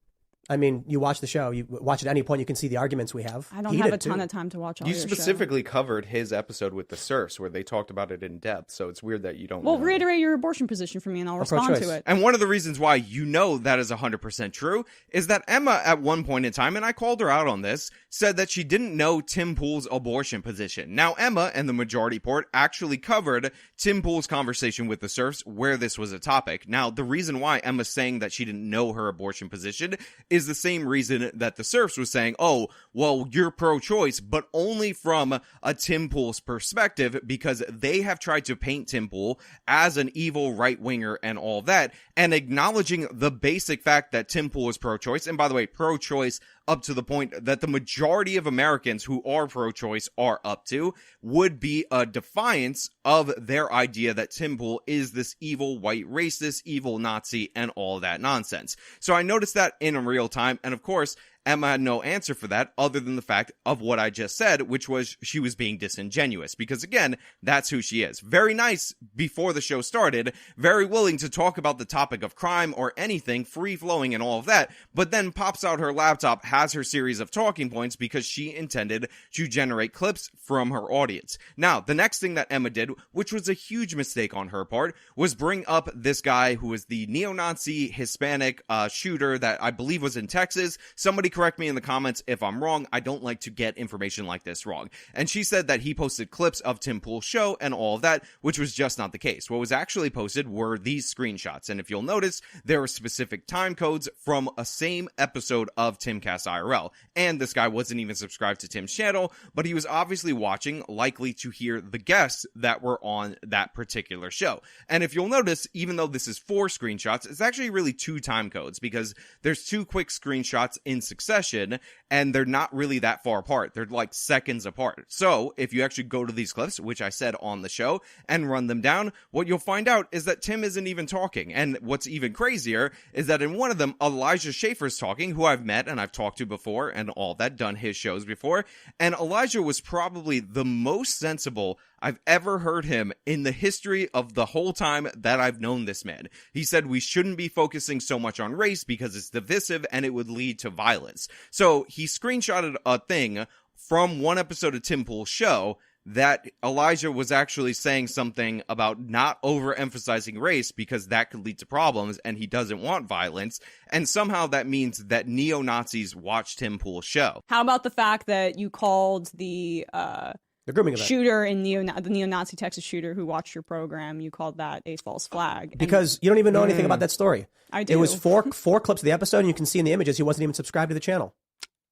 Speaker 4: I mean, you watch the show, you watch at any point, you can see the arguments we have.
Speaker 3: I don't have a ton of time to watch all
Speaker 5: You
Speaker 3: your
Speaker 5: specifically covered his episode with the serfs where they talked about it in depth, so it's weird that you don't
Speaker 3: Well,
Speaker 5: know.
Speaker 3: Reiterate your abortion position for me and I'll respond to it.
Speaker 1: And one of the reasons why that is 100% true is that Emma, at one point in time, and I called her out on this, said that she didn't know Tim Pool's abortion position. Now, Emma and the Majority Report actually covered Tim Pool's conversation with the serfs where this was a topic. Now, the reason why Emma's saying that she didn't know her abortion position is the same reason that the serfs was saying, oh, well, you're pro-choice, but only from a Tim Pool's perspective, because they have tried to paint Tim Pool as an evil right-winger and all that, and acknowledging the basic fact that Tim Pool is pro-choice, and by the way, pro-choice up to the point that the majority of Americans who are pro-choice are up to, would be a defiance of their idea that Tim Pool is this evil white racist, evil Nazi, and all that nonsense. So I noticed that in real time, and of course, Emma had no answer for that other than the fact of what I just said, which was she was being disingenuous, because again, that's who she is. Very nice before the show started, very willing to talk about the topic of crime or anything, free-flowing and all of that, but then pops out her laptop, has her series of talking points because she intended to generate clips from her audience. Now, the next thing that Emma did, which was a huge mistake on her part, was bring up this guy who was the neo-Nazi Hispanic shooter that I believe was in Texas. Somebody correct me in the comments if I'm wrong. I don't like to get information like this wrong. And she said that he posted clips of Tim Pool's show and all of that, which was just not the case. What was actually posted were these screenshots. And if you'll notice, there were specific time codes from a same episode of Timcast IRL. And this guy wasn't even subscribed to Tim's channel, but he was obviously watching, likely to hear the guests that were on that particular show. And if you'll notice, even though this is 4 screenshots, it's actually really 2 time codes, because there's 2 quick screenshots in succession, and they're not really that far apart. They're like seconds apart. So if you actually go to these clips, which I said on the show, and run them down, what you'll find out is that Tim isn't even talking. And what's even crazier is that in one of them, Elijah Schaefer's talking, who I've met and I've talked to before and all that, done his shows before. And Elijah was probably the most sensible I've ever heard him in the history of the whole time that I've known this man. He said we shouldn't be focusing so much on race because it's divisive and it would lead to violence. So he screenshotted a thing from one episode of Tim Pool's show that Elijah was actually saying something about not overemphasizing race because that could lead to problems and he doesn't want violence. And somehow that means that neo-Nazis watch Tim Pool's show.
Speaker 3: How about the fact that you called the
Speaker 4: grooming event
Speaker 3: shooter in the neo-Nazi Texas shooter who watched your program, you called that a false flag?
Speaker 4: Because you don't even know anything about that story.
Speaker 3: I do.
Speaker 4: It was four clips of the episode, and you can see in the images he wasn't even subscribed to the channel.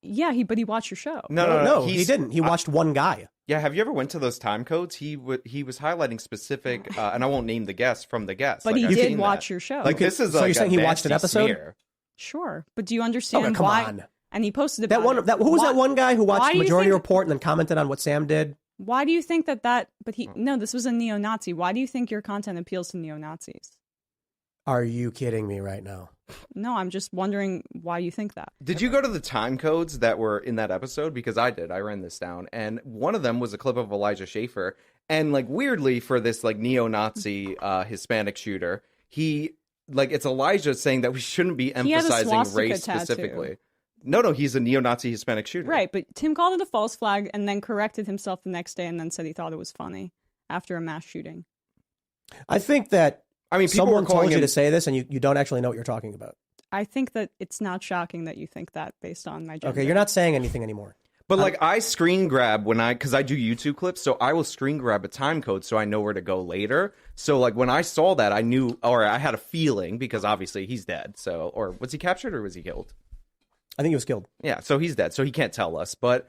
Speaker 3: Yeah, but he watched your show.
Speaker 4: No, he didn't. He watched one guy.
Speaker 5: Yeah, have you ever went to those time codes? He was highlighting specific, and I won't name the guest from the guest.
Speaker 3: But he did watch your show.
Speaker 5: Like this is
Speaker 4: so you're saying he watched an episode?
Speaker 5: Smear.
Speaker 3: Sure, but do you understand
Speaker 4: come
Speaker 3: why?
Speaker 4: on.
Speaker 3: And he posted about
Speaker 4: who was that one guy who watched Majority
Speaker 3: think,
Speaker 4: Report and then commented on what Sam did?
Speaker 3: Why do you think that? But this was a neo-Nazi. Why do you think your content appeals to neo-Nazis?
Speaker 4: Are you kidding me right now?
Speaker 3: No, I'm just wondering why you think that.
Speaker 5: Did you go to the time codes that were in that episode? Because I did. I ran this down. And one of them was a clip of Elijah Schaefer. And like weirdly for this like neo-Nazi Hispanic shooter, it's Elijah saying that we shouldn't be emphasizing race specifically. No, he's a neo-Nazi Hispanic shooter.
Speaker 3: Right, but Tim called it a false flag and then corrected himself the next day and then said he thought it was funny after a mass shooting.
Speaker 4: I think that someone told you
Speaker 5: him...
Speaker 4: to say this and you don't actually know what you're talking about.
Speaker 3: I think that it's not shocking that you think that based on my gender.
Speaker 4: Okay, you're not saying anything anymore.
Speaker 5: But like I screen grab because I do YouTube clips, so I will screen grab a time code so I know where to go later. So like when I saw that, I knew, or I had a feeling, because obviously he's dead. So, or was he captured or was he killed?
Speaker 4: I think he was killed.
Speaker 5: Yeah, so he's dead, so he can't tell us. But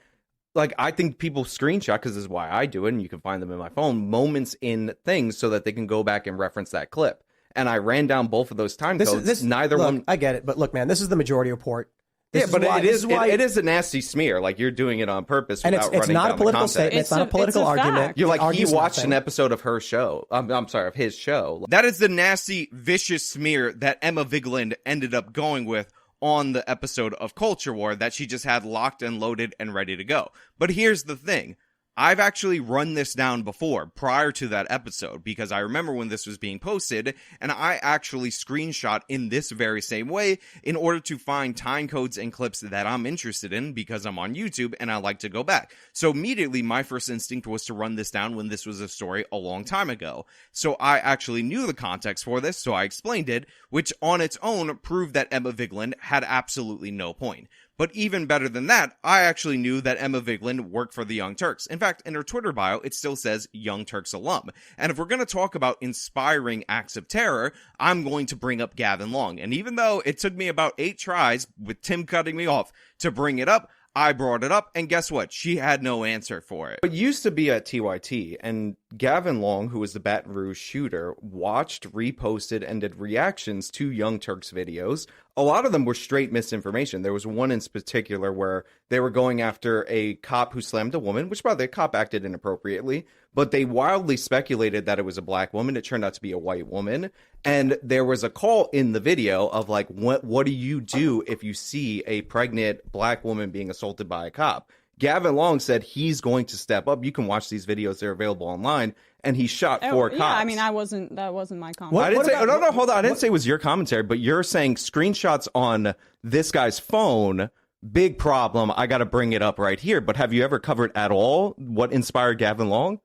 Speaker 5: like I think people screenshot, because this is why I do it, and you can find them in my phone, moments in things so that they can go back and reference that clip. And I ran down both of those time codes. Neither one.
Speaker 4: I get it, but look, man, this is the majority report.
Speaker 5: It is a nasty smear. Like you're doing it on purpose.
Speaker 4: And
Speaker 5: without
Speaker 4: it's not a political statement. It's not a political argument.
Speaker 3: Fact.
Speaker 5: You're like, he watched an episode of her show. I'm sorry, of his show.
Speaker 1: That is the nasty, vicious smear that Emma Vigeland ended up going with on the episode of Culture War that she just had locked and loaded and ready to go. But here's the thing. I've actually run this down before, prior to that episode, because I remember when this was being posted, and I actually screenshot in this very same way in order to find time codes and clips that I'm interested in, because I'm on YouTube and I like to go back. So immediately, my first instinct was to run this down when this was a story a long time ago. So I actually knew the context for this, so I explained it, which on its own proved that Emma Vigeland had absolutely no point. But even better than that, I actually knew that Emma Vigeland worked for the Young Turks. In fact, in her Twitter bio, it still says Young Turks alum. And if we're going to talk about inspiring acts of terror, I'm going to bring up Gavin Long. And even though it took me about 8 tries, with Tim cutting me off, to bring it up, I brought it up, and guess what? She had no answer for it.
Speaker 5: It used to be at TYT, and Gavin Long, who was the Baton Rouge shooter, watched, reposted, and did reactions to Young Turks videos. A lot of them were straight misinformation. There was one in particular where they were going after a cop who slammed a woman, which, by the way, the cop acted inappropriately, but they wildly speculated that it was a black woman. It turned out to be a white woman. And there was a call in the video of like, what do you do if you see a pregnant black woman being assaulted by a cop? Gavin Long said he's going to step up. You can watch these videos. They're available online. And he shot 4 cops.
Speaker 3: Yeah, I mean, that wasn't my comment.
Speaker 5: I didn't say it was your commentary, but you're saying screenshots on this guy's phone, big problem. I got to bring it up right here. But have you ever covered at all what inspired Gavin Long?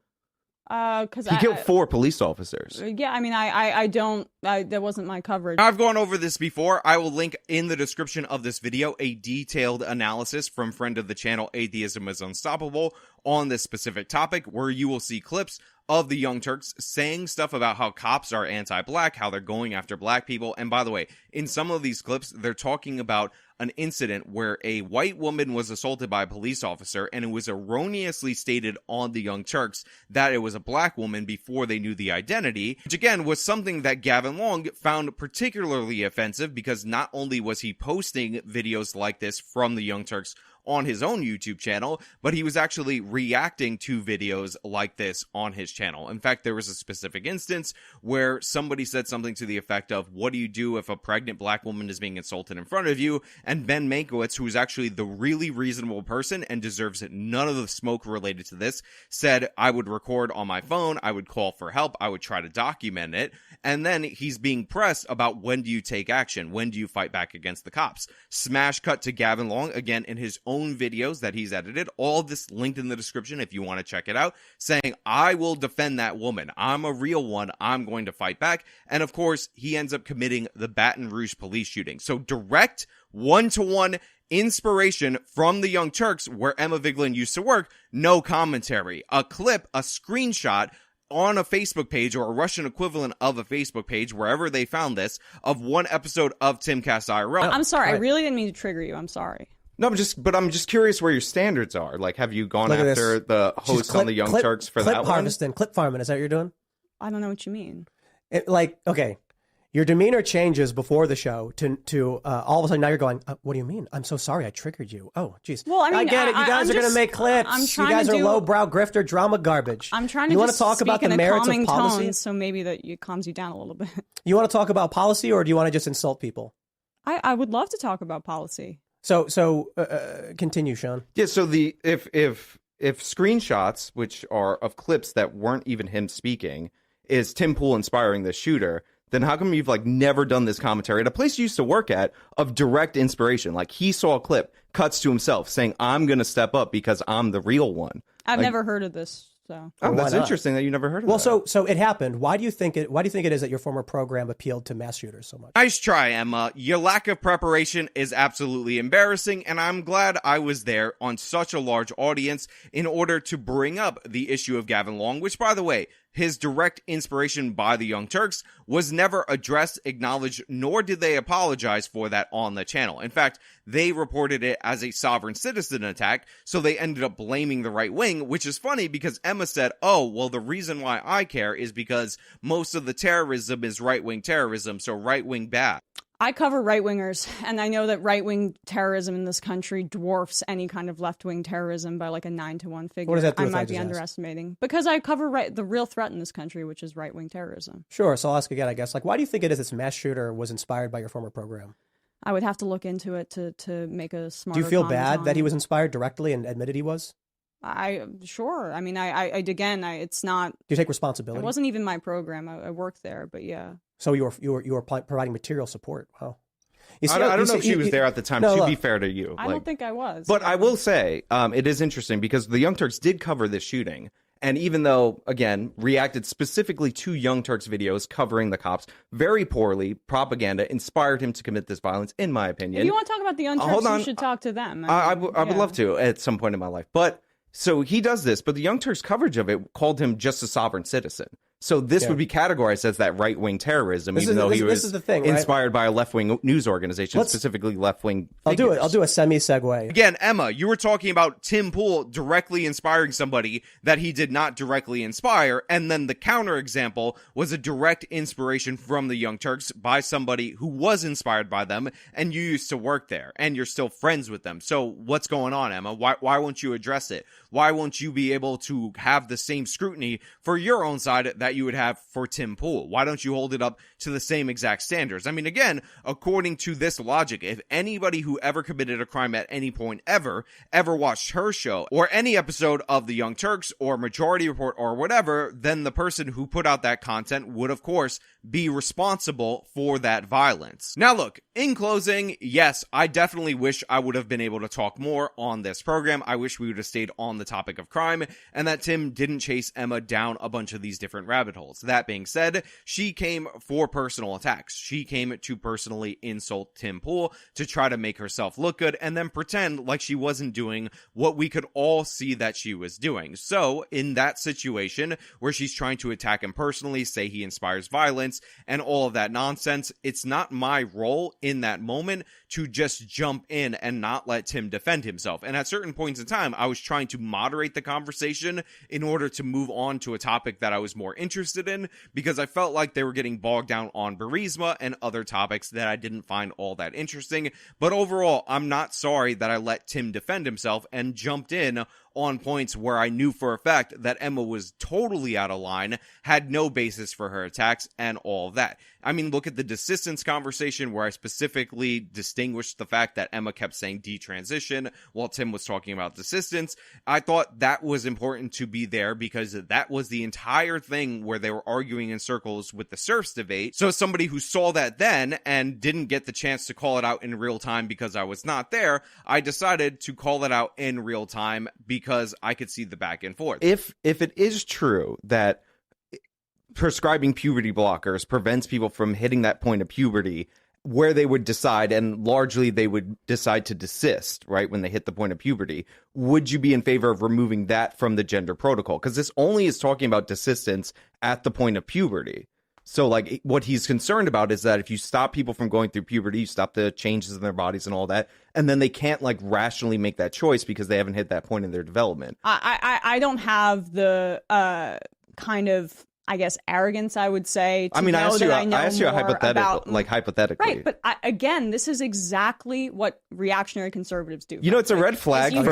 Speaker 3: Because
Speaker 5: he killed 4 police officers.
Speaker 3: Yeah, I mean, I don't. That wasn't my coverage.
Speaker 1: I've gone over this before. I will link in the description of this video a detailed analysis from friend of the channel, Atheism is Unstoppable, on this specific topic, where you will see clips of the Young Turks saying stuff about how cops are anti-black, how they're going after black people. And by the way, in some of these clips, they're talking about an incident where a white woman was assaulted by a police officer, and it was erroneously stated on the Young Turks that it was a black woman before they knew the identity, which again was something that Gavin Long found particularly offensive, because not only was he posting videos like this from the Young Turks on his own YouTube channel, but he was actually reacting to videos like this on his channel. In fact, there was a specific instance where somebody said something to the effect of, what do you do if a pregnant black woman is being insulted in front of you? And Ben Mankiewicz, who is actually the really reasonable person and deserves none of the smoke related to this, said, I would record on my phone, I would call for help, I would try to document it. And then he's being pressed about, when do you take action? When do you fight back against the cops? Smash cut to Gavin Long, again, in his own videos that he's edited, all of this linked in the description if you want to check it out, saying, I will defend that woman. I'm a real one. I'm going to fight back. And of course, he ends up committing the Baton Rouge police shooting. So direct one-to-one inspiration from the Young Turks, where Emma Vigeland used to work, no commentary. A clip, a screenshot on a Facebook page, or a Russian equivalent of a Facebook page, wherever they found this, of one episode of Timcast IRL.
Speaker 3: I'm sorry. I really didn't mean to trigger you. I'm sorry.
Speaker 5: No, I'm just curious where your standards are. Like, have you gone after the hosts on the Young Turks for that one?
Speaker 4: Clip farming, is that what you're doing?
Speaker 3: I don't know what you mean.
Speaker 4: Okay, your demeanor changes before the show to all of a sudden now you're going, what do you mean? I'm so sorry I triggered you. Oh, jeez.
Speaker 3: Well, I mean,
Speaker 4: I get it. You guys are going to make clips. You guys are lowbrow grifter drama garbage.
Speaker 3: I'm trying to
Speaker 4: You want to talk about the merits of policy?
Speaker 3: Tone, so maybe that it calms you down a little bit.
Speaker 4: You want to talk about policy, or do you want to just insult people?
Speaker 3: I would love to talk about policy.
Speaker 4: So continue, Sean.
Speaker 5: Yeah. So if screenshots, which are of clips that weren't even him speaking, is Tim Pool inspiring the shooter, then how come you've like never done this commentary at a place you used to work at of direct inspiration? Like he saw a clip, cuts to himself saying, I'm going to step up because I'm the real one.
Speaker 3: I've never heard of this. So.
Speaker 5: Oh, that's interesting that you never heard of that.
Speaker 4: Well, so it happened. Why do you think it is that your former program appealed to mass shooters so much?
Speaker 1: Nice try, Emma. Your lack of preparation is absolutely embarrassing, and I'm glad I was there on such a large audience in order to bring up the issue of Gavin Long, which, by the way, his direct inspiration by the Young Turks was never addressed, acknowledged, nor did they apologize for that on the channel. In fact, they reported it as a sovereign citizen attack, so they ended up blaming the right wing, which is funny because Emma said, oh, well, the reason why I care is because most of the terrorism is right-wing terrorism, so right-wing bad.
Speaker 3: I cover right-wingers, and I know that right-wing terrorism in this country dwarfs any kind of left-wing terrorism by like a 9-to-1 figure.
Speaker 4: What does that do
Speaker 3: I
Speaker 4: with
Speaker 3: might
Speaker 4: I
Speaker 3: be underestimating. Because I cover the real threat in this country, which is right-wing terrorism.
Speaker 4: Sure, so I'll ask again, I guess. Like, why do you think it is this mass shooter was inspired by your former program?
Speaker 3: I would have to look into it to make a smarter
Speaker 4: Do you feel
Speaker 3: comment
Speaker 4: bad
Speaker 3: on
Speaker 4: that he
Speaker 3: it.
Speaker 4: was inspired directly and admitted he was?
Speaker 3: Sure. I mean, it's not.
Speaker 4: Do you take responsibility?
Speaker 3: It wasn't even my program. I worked there, but yeah.
Speaker 4: So you were providing material support. Wow. You see,
Speaker 5: I don't know if she was there at the time, to be fair to you.
Speaker 3: I don't think I was.
Speaker 5: But I will say, it is interesting because the Young Turks did cover this shooting. And even though, again, reacted specifically to Young Turks videos covering the cops very poorly, propaganda inspired him to commit this violence, in my opinion.
Speaker 3: If you want to talk about the Young Turks, you should talk to them.
Speaker 5: I would love to at some point in my life. But so he does this, but the Young Turks coverage of it called him just a sovereign citizen. So this would be categorized as that right-wing terrorism, even though he was inspired by a left-wing news organization, specifically left-wing figures.
Speaker 4: I'll do a semi-segue.
Speaker 1: Again, Emma, you were talking about Tim Pool directly inspiring somebody that he did not directly inspire, and then the counterexample was a direct inspiration from the Young Turks by somebody who was inspired by them, and you used to work there, and you're still friends with them. So what's going on, Emma? Why won't you address it? Why won't you be able to have the same scrutiny for your own side that you would have for Tim Pool? Why don't you hold it up to the same exact standards? I mean, again, according to this logic, if anybody who ever committed a crime at any point ever watched her show or any episode of the Young Turks or Majority Report or whatever, then the person who put out that content would, of course, be responsible for that violence. Now, look, in closing, yes, I definitely wish I would have been able to talk more on this program. I wish we would have stayed on the topic of crime and that Tim didn't chase Emma down a bunch of these different rabbit holes. That being said, she came for personal attacks. She came to personally insult Tim Pool to try to make herself look good and then pretend like she wasn't doing what we could all see that she was doing. So, in that situation where she's trying to attack him personally, say he inspires violence and all of that nonsense, it's not my role in that moment to just jump in and not let Tim defend himself. And at certain points in time, I was trying to moderate the conversation in order to move on to a topic that I was more interested in, because I felt like they were getting bogged down on Burisma and other topics that I didn't find all that interesting. But overall, I'm not sorry that I let Tim defend himself and jumped in on points where I knew for a fact that Emma was totally out of line, had no basis for her attacks, and all of that. I mean, look at the desistance conversation where I specifically distinguished the fact that Emma kept saying detransition while Tim was talking about desistance. I thought that was important to be there because that was the entire thing where they were arguing in circles with the serfs debate. So somebody who saw that then and didn't get the chance to call it out in real time because I was not there, I decided to call it out in real time because I could see the back and forth.
Speaker 5: If it is true that prescribing puberty blockers prevents people from hitting that point of puberty where they would decide, and largely they would decide to desist, right, when they hit the point of puberty, would you be in favor of removing that from the gender protocol? Because this only is talking about desistance at the point of puberty. So, like, what he's concerned about is that if you stop people from going through puberty, you stop the changes in their bodies and all that, and then they can't, like, rationally make that choice because they haven't hit that point in their development.
Speaker 3: I don't have the kind of, I guess, arrogance, I would say.
Speaker 5: I asked you a hypothetical, hypothetically.
Speaker 3: Right, but again, this is exactly what reactionary conservatives do.
Speaker 5: You know, it's a red flag.
Speaker 3: If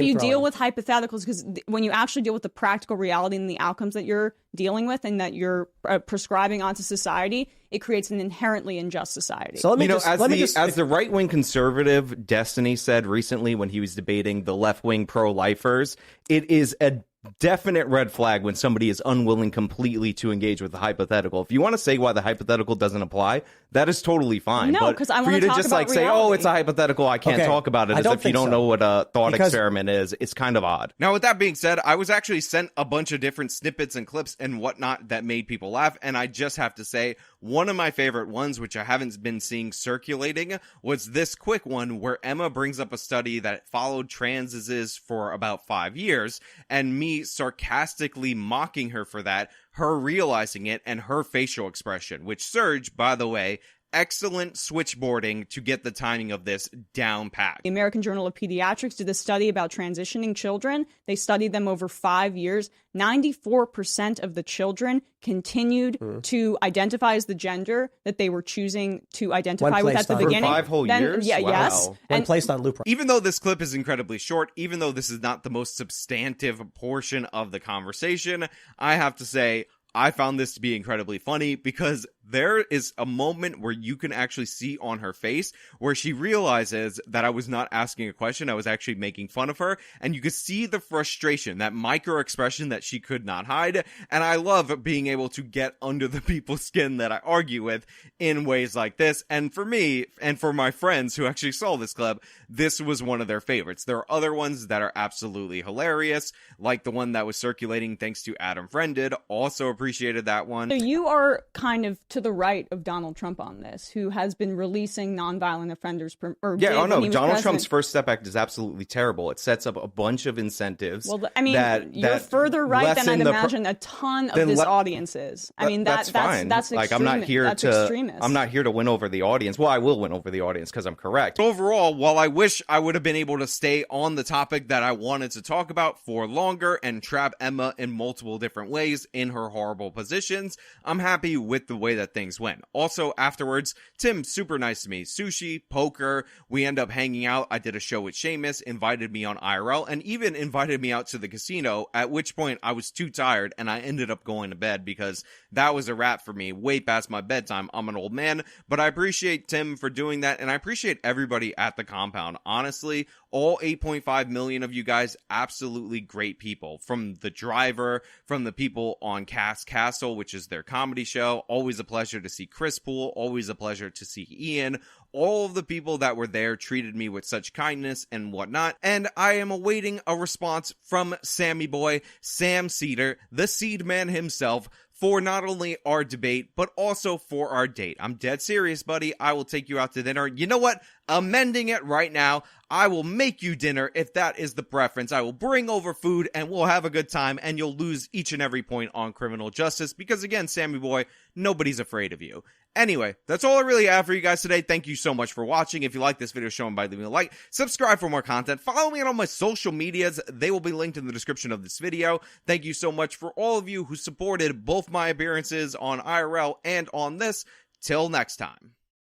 Speaker 3: you deal with hypotheticals, because when you actually deal with the practical reality and the outcomes that you're dealing with and that you're prescribing onto society, it creates an inherently unjust society.
Speaker 5: So as the right-wing conservative Destiny said recently when he was debating the left-wing pro-lifers, it is a definite red flag when somebody is unwilling completely to engage with the hypothetical. If you want to say why the hypothetical doesn't apply, that is totally fine.
Speaker 3: No, because I want to talk
Speaker 5: just
Speaker 3: about
Speaker 5: like say,
Speaker 3: reality.
Speaker 5: "Oh, it's a hypothetical, I can't talk about it," as if you don't know what a thought experiment is. It's kind of odd.
Speaker 1: Now, with that being said, I was actually sent a bunch of different snippets and clips and whatnot that made people laugh, and I just have to say, one of my favorite ones, which I haven't been seeing circulating, was this quick one where Emma brings up a study that followed transes for about 5 years, and me sarcastically mocking her for that, her realizing it, and her facial expression, which Serge, by the way, excellent switchboarding to get the timing of this down pat.
Speaker 3: The American Journal of Pediatrics did a study about transitioning children. They studied them over 5 years. 94% of the children continued to identify as the gender that they were choosing to identify with at the beginning.
Speaker 5: For 5 whole years?
Speaker 3: Yeah,
Speaker 5: wow.
Speaker 3: yes.
Speaker 4: When placed on loop.
Speaker 1: Even though this clip is incredibly short, even though this is not the most substantive portion of the conversation, I have to say, I found this to be incredibly funny because there is a moment where you can actually see on her face where she realizes that I was not asking a question. I was actually making fun of her. And you could see the frustration, that micro expression that she could not hide. And I love being able to get under the people's skin that I argue with in ways like this. And for me, and for my friends who actually saw this clip, this was one of their favorites. There are other ones that are absolutely hilarious, like the one that was circulating thanks to Adam Friended. Also appreciated that one.
Speaker 3: So you are kind of to the right of Donald Trump on this, who has been releasing nonviolent offenders.
Speaker 5: Donald Trump's First Step Act is absolutely terrible. It sets up a bunch of incentives.
Speaker 3: Well, I mean, you're further right than I'd imagine a ton of this audience is. I mean, that's fine. That's
Speaker 5: like, I'm not here to win over the audience. Well, I will win over the audience because I'm correct.
Speaker 1: Overall, while I wish I would have been able to stay on the topic that I wanted to talk about for longer and trap Emma in multiple different ways in her horrible positions, I'm happy with the way that things went. Also, afterwards, Tim, super nice to me. Sushi, poker, we end up hanging out. I did a show with Seamus, invited me on IRL, and even invited me out to the casino, at which point I was too tired and I ended up going to bed because that was a wrap for me, way past my bedtime. I'm an old man, but I appreciate Tim for doing that, and I appreciate everybody at the compound. Honestly, all 8.5 million of you guys, absolutely great people. From the driver, from the people on Cast Castle, which is their comedy show. Always a pleasure to see Chris Poole. Always a pleasure to see Ian. All of the people that were there treated me with such kindness and whatnot. And I am awaiting a response from Sammy Boy, Sam Cedar, the Seed Man himself, for not only our debate, but also for our date. I'm dead serious, buddy. I will take you out to dinner. You know what? Amending it right now. I will make you dinner if that is the preference. I will bring over food and we'll have a good time, and you'll lose each and every point on criminal justice because, again, Sammy Boy, nobody's afraid of you. Anyway, that's all I really have for you guys today. Thank you so much for watching. If you like this video, show them by leaving a like. Subscribe for more content. Follow me on all my social medias. They will be linked in the description of this video. Thank you so much for all of you who supported both my appearances on IRL and on this. Till next time.